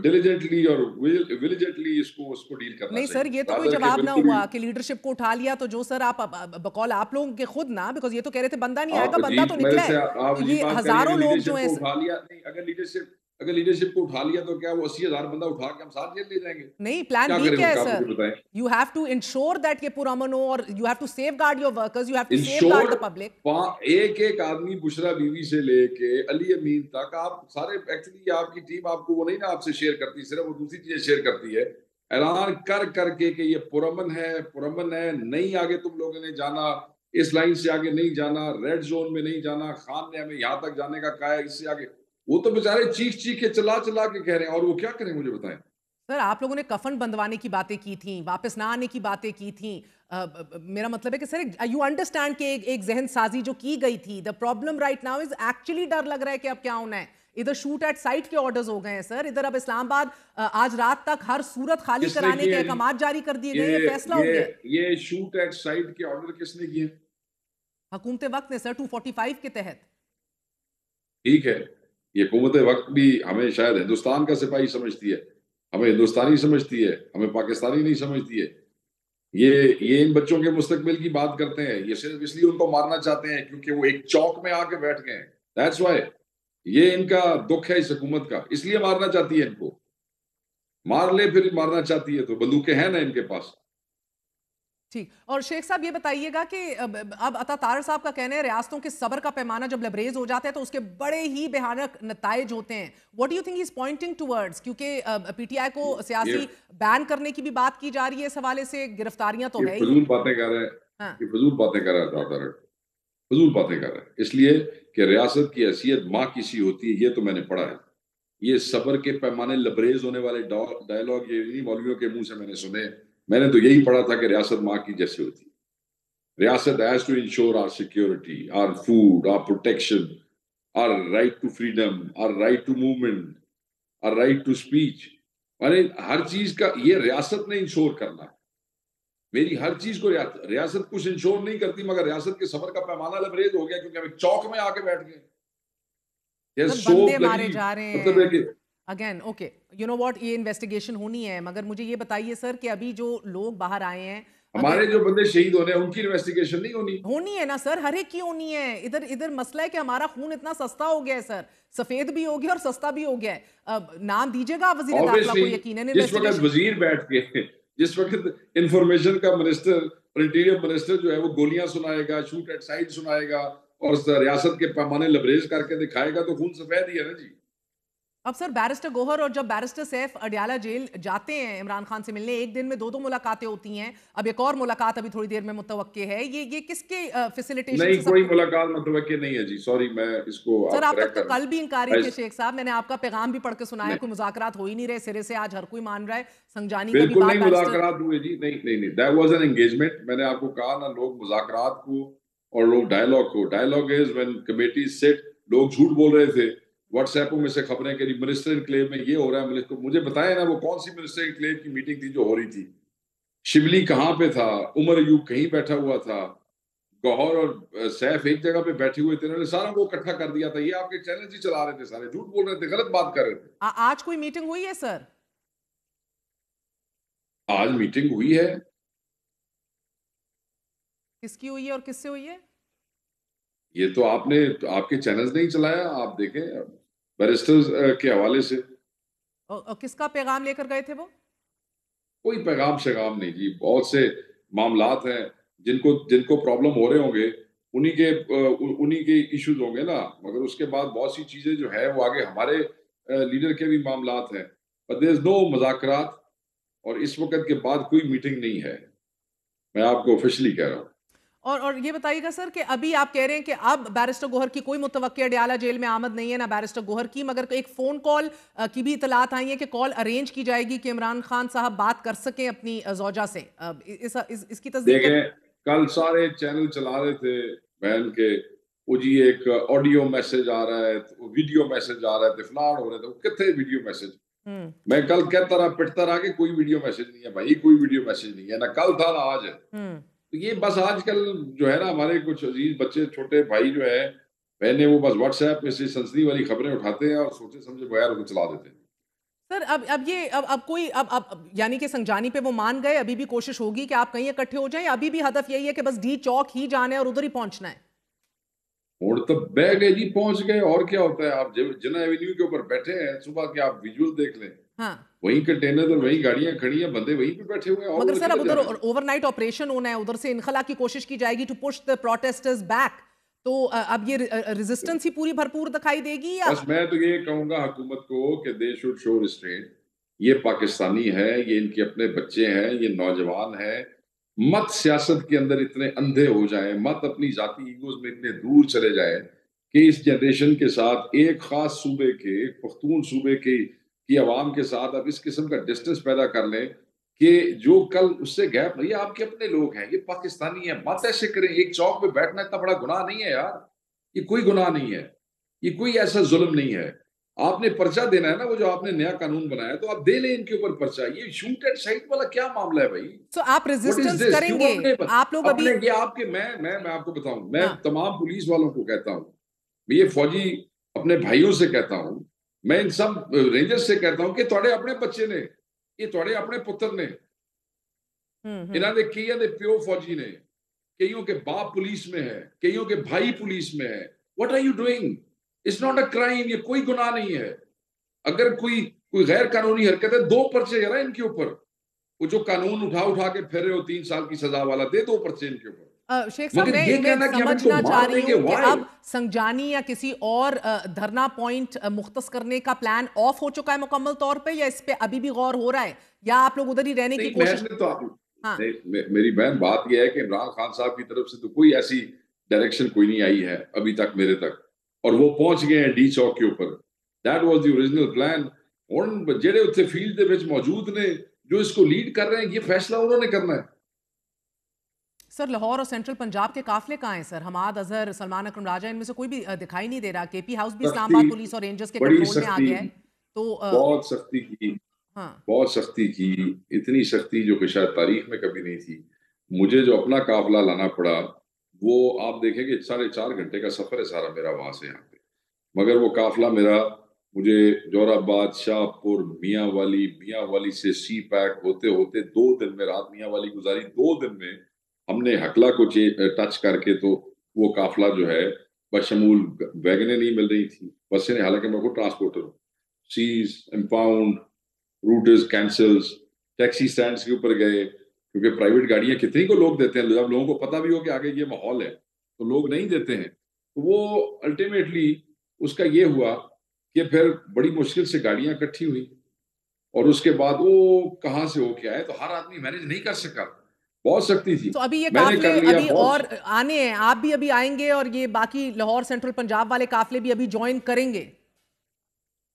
[SPEAKER 8] डिलिजेंटली और विजिलेंटली इसको उसको डील करना
[SPEAKER 2] नहीं सर,
[SPEAKER 8] चाहिए,
[SPEAKER 2] ये तो कोई
[SPEAKER 8] रादर के
[SPEAKER 2] जवाब ना
[SPEAKER 8] बिल्कुल
[SPEAKER 2] हुआ
[SPEAKER 8] भी।
[SPEAKER 2] कि लीडरशिप को उठा लिया। तो जो सर आप बकौल आप लोगों के खुद ना, बिकॉज ये तो कह रहे थे बंदा नहीं
[SPEAKER 8] आप
[SPEAKER 2] आएगा, बंदा
[SPEAKER 8] अजीब
[SPEAKER 2] तो
[SPEAKER 8] मेरे
[SPEAKER 2] निकला
[SPEAKER 8] से
[SPEAKER 2] है।
[SPEAKER 8] आप
[SPEAKER 2] तो
[SPEAKER 8] अजीब
[SPEAKER 2] ये
[SPEAKER 8] बात करिए कि
[SPEAKER 2] हजारों लोग जो
[SPEAKER 8] लीडरशिप
[SPEAKER 2] हैं
[SPEAKER 8] को उठा लिया। नहीं, अगर लीडरशिप को उठा लिया, तो क्या वो 80,000 बंदा उठा के हम साथ जेल ले जाएंगे?
[SPEAKER 2] नहीं, प्लान
[SPEAKER 8] क्या
[SPEAKER 2] बी
[SPEAKER 8] करें
[SPEAKER 2] क्या है
[SPEAKER 8] उसका, आप
[SPEAKER 2] सर?
[SPEAKER 8] मुझे बताएं।
[SPEAKER 2] You have to ensure that ये पुरअमन हो, और you have to safeguard your workers, you have to
[SPEAKER 8] ensure
[SPEAKER 2] safeguard the public.
[SPEAKER 8] एक एक आदमी, बुशरा बीवी से लेके अली अमीन तक, आप सारे, एक्चुअली आपकी टीम आपको वो नहीं ना आपसे शेयर करती, सिर्फ वो दूसरी चीजें शेयर करती है। ऐलान कर करके कि ये पुरअमन है, पुरअमन है, नहीं आगे तुम लोगों ने जाना, इस लाइन से आगे नहीं जाना, रेड जोन में नहीं जाना, खान ने हमें यहाँ तक जाने का कहा है, इससे आगे। वो तो बेचारे चीख चीख के चला चला के कह रहे हैं, और वो क्या करें मुझे बताएं।
[SPEAKER 2] सर आप लोगों ने कफन बंधवाने की बातें की थी, वापस ना आने की बातें की थी। मेरा मतलब है कि सर यू अंडरस्टैंड कि एक जहन साजी जो की गई थी, the problem right now is actually डर लग रहा है कि अब क्या होना है। इधर शूट एट साइट के ऑर्डर्स हो गए हैं सर, इधर अब इस्लामाबाद आज रात तक हर सूरत खाली
[SPEAKER 8] किसने
[SPEAKER 2] कराने
[SPEAKER 8] किए
[SPEAKER 2] के
[SPEAKER 8] हैं?
[SPEAKER 2] अहकाम जारी कर दिए गए, ये फैसला हो
[SPEAKER 8] ये
[SPEAKER 2] गया।
[SPEAKER 8] ये शूट एट साइट के ऑर्डर किसने किए?
[SPEAKER 2] हुकूमत वक्त ने सर 245 के तहत।
[SPEAKER 8] ठीक है, ये हुकूमत वक्त भी हमें शायद हिंदुस्तान का सिपाही समझती है, हमें हिंदुस्तानी समझती है, हमें पाकिस्तानी नहीं समझती है। ये इन बच्चों के मुस्तकबिल की बात करते हैं, ये सिर्फ इसलिए उनको मारना चाहते हैं क्योंकि वो एक चौक में आके बैठ गए हैं। दैट्स व्हाई ये इनका दुख है इस हुकूमत का, इसलिए मारना चाहती है इनको। मार ले, फिर मारना चाहती है, तो बंदूकें हैं ना इनके पास।
[SPEAKER 2] ठीक, और शेख साहब ये बताइएगा कि अब अता तारर साहब का कहना है रियासतों के सब्र का पैमाना जब लबरेज हो जाता है तो उसके बड़े ही भयानक नताइज होते हैं। What do you think he is pointing towards? क्योंकि पीटीआई को सियासी बैन करने की भी बात की जा रही है इस हवाले से, गिरफ्तारियां तो है ही।
[SPEAKER 8] फजूल बातें कर रहे हैं।
[SPEAKER 2] हाँ।
[SPEAKER 8] ये फजूल बातें कर रहा है डॉक्टर, फजूल बातें कर रहा है, इसलिए कि रियासत की हैसियत माँ की सी होती है। ये तो मैंने पढ़ा है। ये सब्र के पैमाने लबरेज होने वाले डायलॉग ये नहीं मौलवियों के मुंह से मैंने सुने। मैंने तो यही पढ़ा था कि रियासत माँ की जैसी होती है। रियासत has to ensure our security, our food, our protection, our right to freedom, our right to movement, our right to speech. माने हर चीज का ये रियासत ने इंश्योर करना है। मेरी हर चीज को रियासत कुछ इंश्योर नहीं करती, मगर रियासत के सफर का पैमाना लबरेज हो गया क्योंकि हम एक चौक में आके बैठ गए।
[SPEAKER 2] बंदे मारे जा रहे हैं।
[SPEAKER 8] मतलब है कि
[SPEAKER 2] again okay, you know what, ये इन्वेस्टिगेशन होनी है, मगर मुझे ये बताइए सर कि अभी जो लोग बाहर आए हैं,
[SPEAKER 8] हमारे जो बंदे शहीद होने हैं उनकी इन्वेस्टिगेशन नहीं होनी?
[SPEAKER 2] होनी है ना सर, हर एक की होनी है। इधर इधर मसला है कि हमारा खून इतना सस्ता हो गया है सर, सफेद भी हो गया और सस्ता भी हो गया है। नाम दीजिएगा आप वजीर दाखिला को, यकीनन
[SPEAKER 8] जिस वक्त वजीर बैठ के, जिस वक्त इंफॉर्मेशन का मिनिस्टर और इंटीरियर मिनिस्टर जो है वो गोलियां सुनाएगा, शूट एट साइड सुनाएगा और रियासत के पैमाने लबरेज करके दिखाएगा, तो खून सफेद ही है ना जी।
[SPEAKER 2] अब सर बैरिस्टर गोहर और जब बैरिस्टर सैफ अडियाला जेल जाते हैं इमरान खान से मिलने, एक दिन में दो मुलाकातें होती हैं, अब एक और मुलाकात अभी थोड़ी देर में मुतवक्के है, ये किसके फैसिलिटेशन
[SPEAKER 8] नहीं, कोई मुलाकात मुतवक्के नहीं है जी, सॉरी, मैं इसको
[SPEAKER 2] सर आप तक तो कल भी इंकारी थे शेख साहब, मैंने आपका पैगाम भी पढ़ के सुनाया, कोई मुज़ाकरात हो ही नहीं रहे सिरे से, आज हर कोई मान रहा है संजानी का भी
[SPEAKER 8] बिल्कुल नहीं मुज़ाकरात हुए जी, नहीं नहीं नहीं, दैट वाज एन एंगेजमेंट। मैंने आपको कहा ना, लोग मुज़ाकरात को और लोग डायलॉग को, dialogue is when committee sit, लोग झूठ बोल रहे थे, व्हाट्सएपों में से खबरें कि मिनिस्टर इनक्लेव में ये हो रहा है, मिनिस्टर मुझे बताया ना वो कौन सी मिनिस्टर इनक्लेव की मीटिंग थी जो हो रही थी, शिबली कहाँ पे था, उमर अयूब कहीं बैठा हुआ था, गौहर और सैफ एक जगह पे बैठे हुए थे, उन्होंने सारा को इकट्ठा कर दिया था। ये आपके चैनल ही चला रहे थे, सारे झूठ बोल रहे थे, गलत बात कर रहे थे।
[SPEAKER 2] आज कोई मीटिंग हुई है सर?
[SPEAKER 8] आज मीटिंग हुई है।
[SPEAKER 2] किसकी हुई है और किससे हुई है?
[SPEAKER 8] ये तो आपने, आपके चैनल्स नहीं चलाया, आप देखें बैरिस्टर्स के हवाले से।
[SPEAKER 2] किसका पैगाम लेकर गए थे वो?
[SPEAKER 8] कोई पैगाम शेगाम नहीं जी, बहुत से मामलात हैं जिनको जिनको प्रॉब्लम हो रहे होंगे, उन्हीं के इश्यूज होंगे ना, मगर उसके बाद बहुत सी चीजें जो है वो आगे हमारे लीडर के भी मामलात हैं, बट देयर इज नो मुज़ाकरात और इस वक्त के बाद कोई मीटिंग नहीं है, मैं आपको ऑफिशियली कह रहा हूँ।
[SPEAKER 2] और ये बताइएगा सर कि अभी आप कह रहे हैं कि अब बैरिस्टर गोहर की कोई मुतवक्के अडियाला जेल में आमद नहीं है, ना बैरिस्टर गोहर की, मगर एक फोन कॉल की भी इतलात आई है कि कॉल अरेंज की जाएगी कि इमरान खान साहब बात कर सकें अपनी जौजा से। इसकी तस्दीक
[SPEAKER 8] देखें, कल सारे चैनल चला रहे थे बहन के, वो जी एक ऑडियो मैसेज आ रहा है, वीडियो मैसेज आ रहा है, फलान हो रहे थे, कितने वीडियो मैसेज। मैं कल कहता रहा, पिटता रहा कि कोई वीडियो मैसेज नहीं है भाई, कोई वीडियो मैसेज नहीं है, ना कल था ना आज है। तो ये बस आजकल जो है ना, हमारे कुछ अजीज बच्चे, छोटे भाई जो है बहने, वो बस व्हाट्सएप में से सनसनी वाली खबरें उठाते हैं और सोचे समझे बगैर उनको चला देते हैं।
[SPEAKER 2] सर अब कोई अब यानी कि संजानी पे वो मान गए, अभी भी कोशिश होगी कि आप कहीं इकट्ठे हो जाएं, अभी भी हदफ यही है कि बस डी चौक ही जाना है और उधर ही पहुंचना है?
[SPEAKER 8] और तो बह गए जी, पहुंच गए, और क्या होता है। आप जिना एवेन्यू के ऊपर बैठे हैं, सुबह के आप विजुअल देख लें,
[SPEAKER 2] हाँ,
[SPEAKER 8] वहीं कंटेनर और वहीं गाड़ियां खड़ी हैं, बंदे वहीं पे बैठे हुए हैं।
[SPEAKER 2] मगर सर अब उधर ओवरनाइट ऑपरेशन होना है, उधर से इनखला की कोशिश की जाएगी to push the protesters back, तो अब ये रेजिस्टेंस ही पूरी भरपूर दिखाई देगी या?
[SPEAKER 8] बस मैं तो ये कहूंगा हुकूमत को कि दे शुड शो रिस्ट्रेंट। ये पाकिस्तानी है, ये इनके अपने बच्चे हैं, ये नौजवान है, मत सियासत के अंदर इतने अंधे हो जाए, मत अपनी जाती ईगोज में इतने दूर चले जाए कि इस जनरेशन के साथ, एक खास सूबे के, एक पख्तून सूबे की आवाम के साथ आप इस किस्म का डिस्टेंस पैदा कर लें कि जो कल उससे गैप, ये आपके अपने लोग हैं, ये पाकिस्तानी है, मत ऐसे करें। एक चौक पे बैठना इतना बड़ा गुनाह नहीं है यार, ये कोई गुनाह नहीं है, ये कोई ऐसा जुल्म नहीं है। आपने पर्चा देना है ना, वो जो आपने नया कानून बनाया, तो आप दे लें इनके ऊपर पर्चा। ये शूट एट साइट वाला क्या मामला है भाई?
[SPEAKER 2] तो आप रेजिस्टेंस करेंगे आप लोग अभी?
[SPEAKER 8] ये आपके, मैं आपको बताऊं, मैं तमाम पुलिस वालों को कहता हूं, ये फौजी अपने भाइयों से कहता हूं, मैं इन सब रेंजर्स से कहता हूं कि थोड़े अपने बच्चे ने, ये थोड़े अपने पुत्र ने, इन्होंने कईयों के प्यो फौजी ने, कईयों के बाप पुलिस में है, कईयों के भाई पुलिस में है। What are you doing? It's not a crime, ये कोई गुनाह नहीं है। अगर कोई गैर कानूनी हरकत है, 2 पर्चे है ना इनके ऊपर, वो जो कानून उठा के फिर रहे हो 3 साल की सजा वाला, दे 2 पर्चे इनके ऊपर।
[SPEAKER 2] शेख साहब, मैं समझना चाह रही हूँ कि अब संजानी या किसी और धरना पॉइंट मुख्तस करने का प्लान ऑफ हो चुका है मुकम्मल तौर पे, या इस पे अभी भी गौर हो रहा है, या आप लोग उधर ही रहने की कोशिश?
[SPEAKER 8] हाँ। मेरी बहन, बात यह है कि इमरान खान साहब की तरफ से तो कोई ऐसी डायरेक्शन कोई नहीं आई है अभी तक मेरे तक, और वो पहुंच गए हैं डी चौक के ऊपर। That was the original plan. और जेड़े उत्थे फील्ड दे विच मौजूद ने, जो इसको लीड कर रहे हैं, ये फैसला उन्होंने करना है।
[SPEAKER 2] सर लाहौर और सेंट्रल पंजाब के काफले कहाँ हैं सर? हमाद अजहर, सलमान अकरम राजा, इनमें से कोई भी दिखाई नहीं दे रहा। केपी हाउस भी इस्लामाबाद पुलिस और रेंजर्स के कंट्रोल में आ गया है, तो
[SPEAKER 8] बहुत सख्ती की, बहुत सख्ती की, इतनी सख्ती जो कि शायद तारीख में कभी नहीं थी। मुझे जो अपना काफिला लाना पड़ा, वो आप देखेंगे 4.5 घंटे का सफर है सारा मेरा वहां से यहाँ पे, मगर वो काफिला मेरा मुझे जोराबाद, शाहपुर, मियाँ वाली से सी पैक होते होते 2 दिन में, रात मियाँ वाली गुजारी, 2 दिन में हमने हकला को टच करके, तो वो काफिला जो है बशमूल वैगनें नहीं मिल रही थी, बसें, हालांकि मैं खुद ट्रांसपोर्टर हूँ, seize, impound, routers, cancels, taxi stands के ऊपर गए, क्योंकि प्राइवेट गाड़ियां कितनी को लोग देते हैं, जब लोगों को पता भी हो कि आगे ये माहौल है तो लोग नहीं देते हैं। तो वो अल्टीमेटली उसका ये हुआ कि फिर बड़ी मुश्किल से गाड़ियां इकट्ठी हुई, और उसके बाद वो कहाँ से होके आए, तो हर आदमी मैनेज नहीं कर सका, बहुत सख्ती थी।
[SPEAKER 2] तो अभी ये
[SPEAKER 8] मैंने
[SPEAKER 2] काफिले
[SPEAKER 8] कर लिया
[SPEAKER 2] अभी
[SPEAKER 8] बहुत।
[SPEAKER 2] और आने हैं, आप भी अभी आएंगे और ये बाकी लाहौर सेंट्रल पंजाब वाले काफिले भी अभी ज्वाइन करेंगे?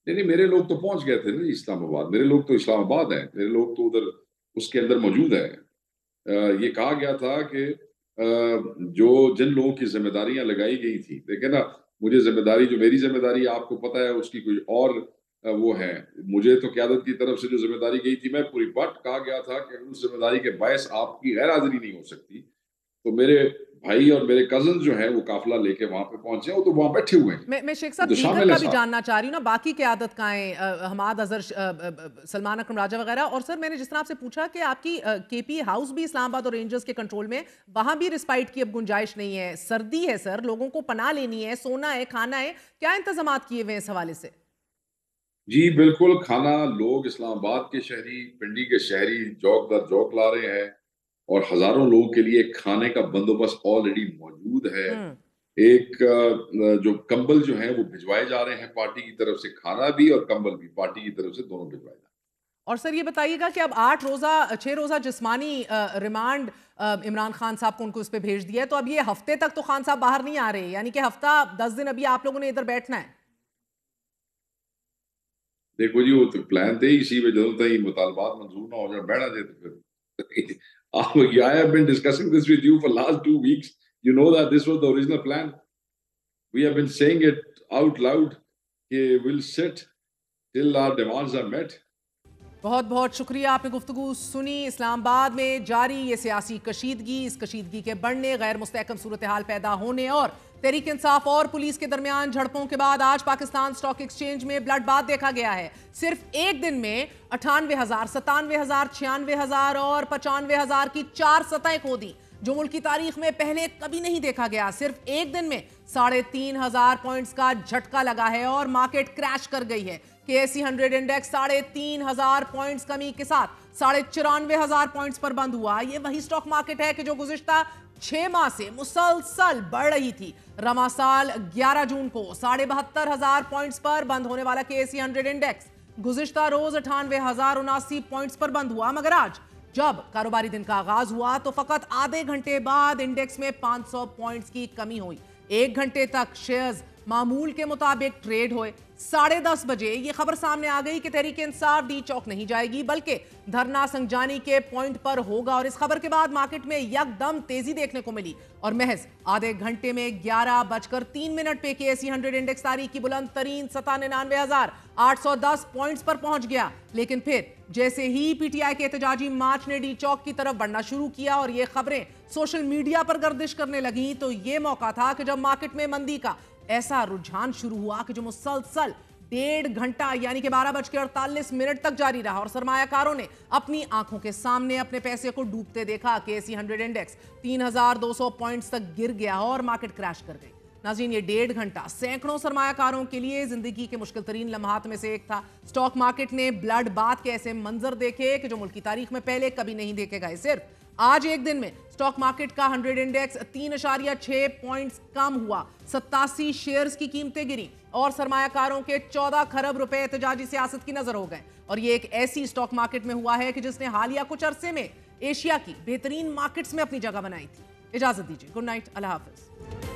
[SPEAKER 8] नहीं, मेरे लोग तो पहुंच गए थे ना इस्लामाबाद, मेरे लोग तो इस्लामाबाद हैं, मेरे लोग तो उधर उसके अंदर मौजूद है। ये कहा गया था कि जो जिन लोगों की जिम्मेदारियां लगाई गई थी, देखे ना, मुझे जिम्मेदारी, जो मेरी जिम्मेदारी आपको पता है, उसकी कोई और वो है, मुझे तो क़यादत की तरफ से जो जिम्मेदारी गई थी मैं पूरी, बट कहा गया था कि उस जिम्मेदारी के बायस आपकी गैर हाजिरी नहीं हो सकती। तो मेरे भाई और मेरे कजन जो है वो काफिला लेके वहां पे पहुंचे, वो तो वहां बैठे हुए हैं।
[SPEAKER 2] मैं शेख साहब
[SPEAKER 8] तो
[SPEAKER 2] दीगर
[SPEAKER 8] शामिल
[SPEAKER 2] का
[SPEAKER 8] है
[SPEAKER 2] भी
[SPEAKER 8] साहब।
[SPEAKER 2] जानना चाह रही हूँ ना, बाकी क़यादत का है, हमाद अजहर, सलमान अकरम राजा वगैरह। और सर मैंने जिस तरह आपसे पूछा कि आपकी केपी हाउस भी इस्लामाबाद और रेंजर्स के कंट्रोल में, वहां भी रिस्पाइट की अब गुंजाइश नहीं है, सर्दी है सर, लोगों को पनाह लेनी है, सोना है, खाना है, क्या इंतजाम किए हुए हैं इस हवाले से?
[SPEAKER 8] जी बिल्कुल, खाना लोग इस्लामाबाद के शहरी, पिंडी के शहरी जौक दर जौक ला रहे हैं, और हजारों लोगों के लिए खाने का बंदोबस्त ऑलरेडी मौजूद है।
[SPEAKER 2] हम्म।
[SPEAKER 8] एक जो कंबल जो है वो भिजवाए जा रहे हैं पार्टी की तरफ से, खाना भी और कंबल भी पार्टी की तरफ से दोनों भिजवाए जा रहे हैं।
[SPEAKER 2] और सर ये बताइएगा कि अब 6 रोजा जिस्मानी रिमांड इमरान खान साहब को उनको इस पे भेज दिया है, तो अब ये हफ्ते तक तो खान साहब बाहर नहीं आ रहे, यानी कि हफ्ता 10 दिन अभी आप लोगों ने इधर बैठना है।
[SPEAKER 8] देखो जी, वो तो प्लान थे इसी में, ਜਦੋਂ तक मुतालबात मंजूर ना हो जाए बैठा जाए, तो फिर I have been discussing this with you for last 2 weeks. You know that this was the original plan. We have been saying it out loud कि we'll sit till our demands are met.
[SPEAKER 2] बहुत बहुत शुक्रिया, आपने गुफ्तगू सुनी। इस्लामाबाद में जारी ये सियासी कशीदगी, इस कशीदगी के बढ़ने, गैर मुस्तहकम सूरत हाल पैदा होने और तहरीक इंसाफ और पुलिस के दरमियान झड़पों के बाद आज पाकिस्तान स्टॉक एक्सचेंज में ब्लड बाथ देखा गया है। सिर्फ एक दिन में 98,000, 97,000, 96,000 और 95,000 की 4 सतहें खो दी, जो मुल्क की तारीख में पहले कभी नहीं देखा गया। सिर्फ एक दिन में 3,500 पॉइंट्स का झटका लगा है और मार्केट क्रैश कर गई है। KSE 100 इंडेक्स 3,500 पॉइंट्स कमी के साथ 94,500 पॉइंट्स पर बंद हुआ। ये वही स्टॉक मार्केट है कि जो गुज़िश्ता 6 माह से मुसलसल बढ़ रही थी। रमा साल 11 जून को 72,500 पॉइंट्स पर बंद होने वाला KSE 100 इंडेक्स गुज़िश्ता रोज 98,079 पॉइंट्स पर बंद हुआ, मगर आज जब कारोबारी दिन का आगाज हुआ तो फकत आधे घंटे बाद इंडेक्स में 500 पॉइंट्स की कमी हुई। 1 घंटे तक शेयर्स मामूल के मुताबिक ट्रेड हुए। 10:30 बजे ये खबर सामने आ गई कि तहरीक इंसाफ डी चौक नहीं जाएगी, बल्कि धरना संजानी के पॉइंट पर होगा। और इस खबर के बाद मार्केट में यकदम तेजी देखने को मिली और महज आधे घंटे में 11:03 पे KSE 100 इंडेक्स तारीख की बुलंद तरीन 97,810 पॉइंट्स पर पहुंच गया। लेकिन फिर जैसे ही PTI के एहतजाजी मार्च ने डी चौक की तरफ बढ़ना शुरू किया और ये खबरें सोशल मीडिया पर गर्दिश करने लगी, तो ये मौका था कि जब मार्केट में मंदी का ऐसा रुझान शुरू हुआ कि जो मुसलसल 1.5 घंटा यानी कि 12:48 तक जारी रहा और सरमायाकारों ने अपनी आंखों के सामने अपने पैसे को डूबते देखा। KSE 100 इंडेक्स 3,200 पॉइंट्स तक गिर गया और मार्केट क्रैश कर गई। नाज़रीन, ये 1.5 घंटा सैकड़ों सरमायाकारों के लिए जिंदगी के मुश्किल तरीन लम्हात में से एक था। स्टॉक मार्केट ने ब्लड बाथ के ऐसे मंजर देखे कि जो मुल्क की तारीख में पहले कभी नहीं देखे गए। सिर्फ आज एक दिन में स्टॉक मार्केट का 100 इंडेक्स 3.6 पॉइंट्स कम हुआ, 87 शेयर्स की कीमतें गिरी और सरमायाकारों के 14 खरब रुपए एहतजाजी सियासत की नजर हो गए। और ये एक ऐसी स्टॉक मार्केट में हुआ है कि जिसने हालिया कुछ अरसे में एशिया की बेहतरीन मार्केट्स में अपनी जगह बनाई थी। इजाजत दीजिए, गुड नाइट, अल्लाह हाफिज।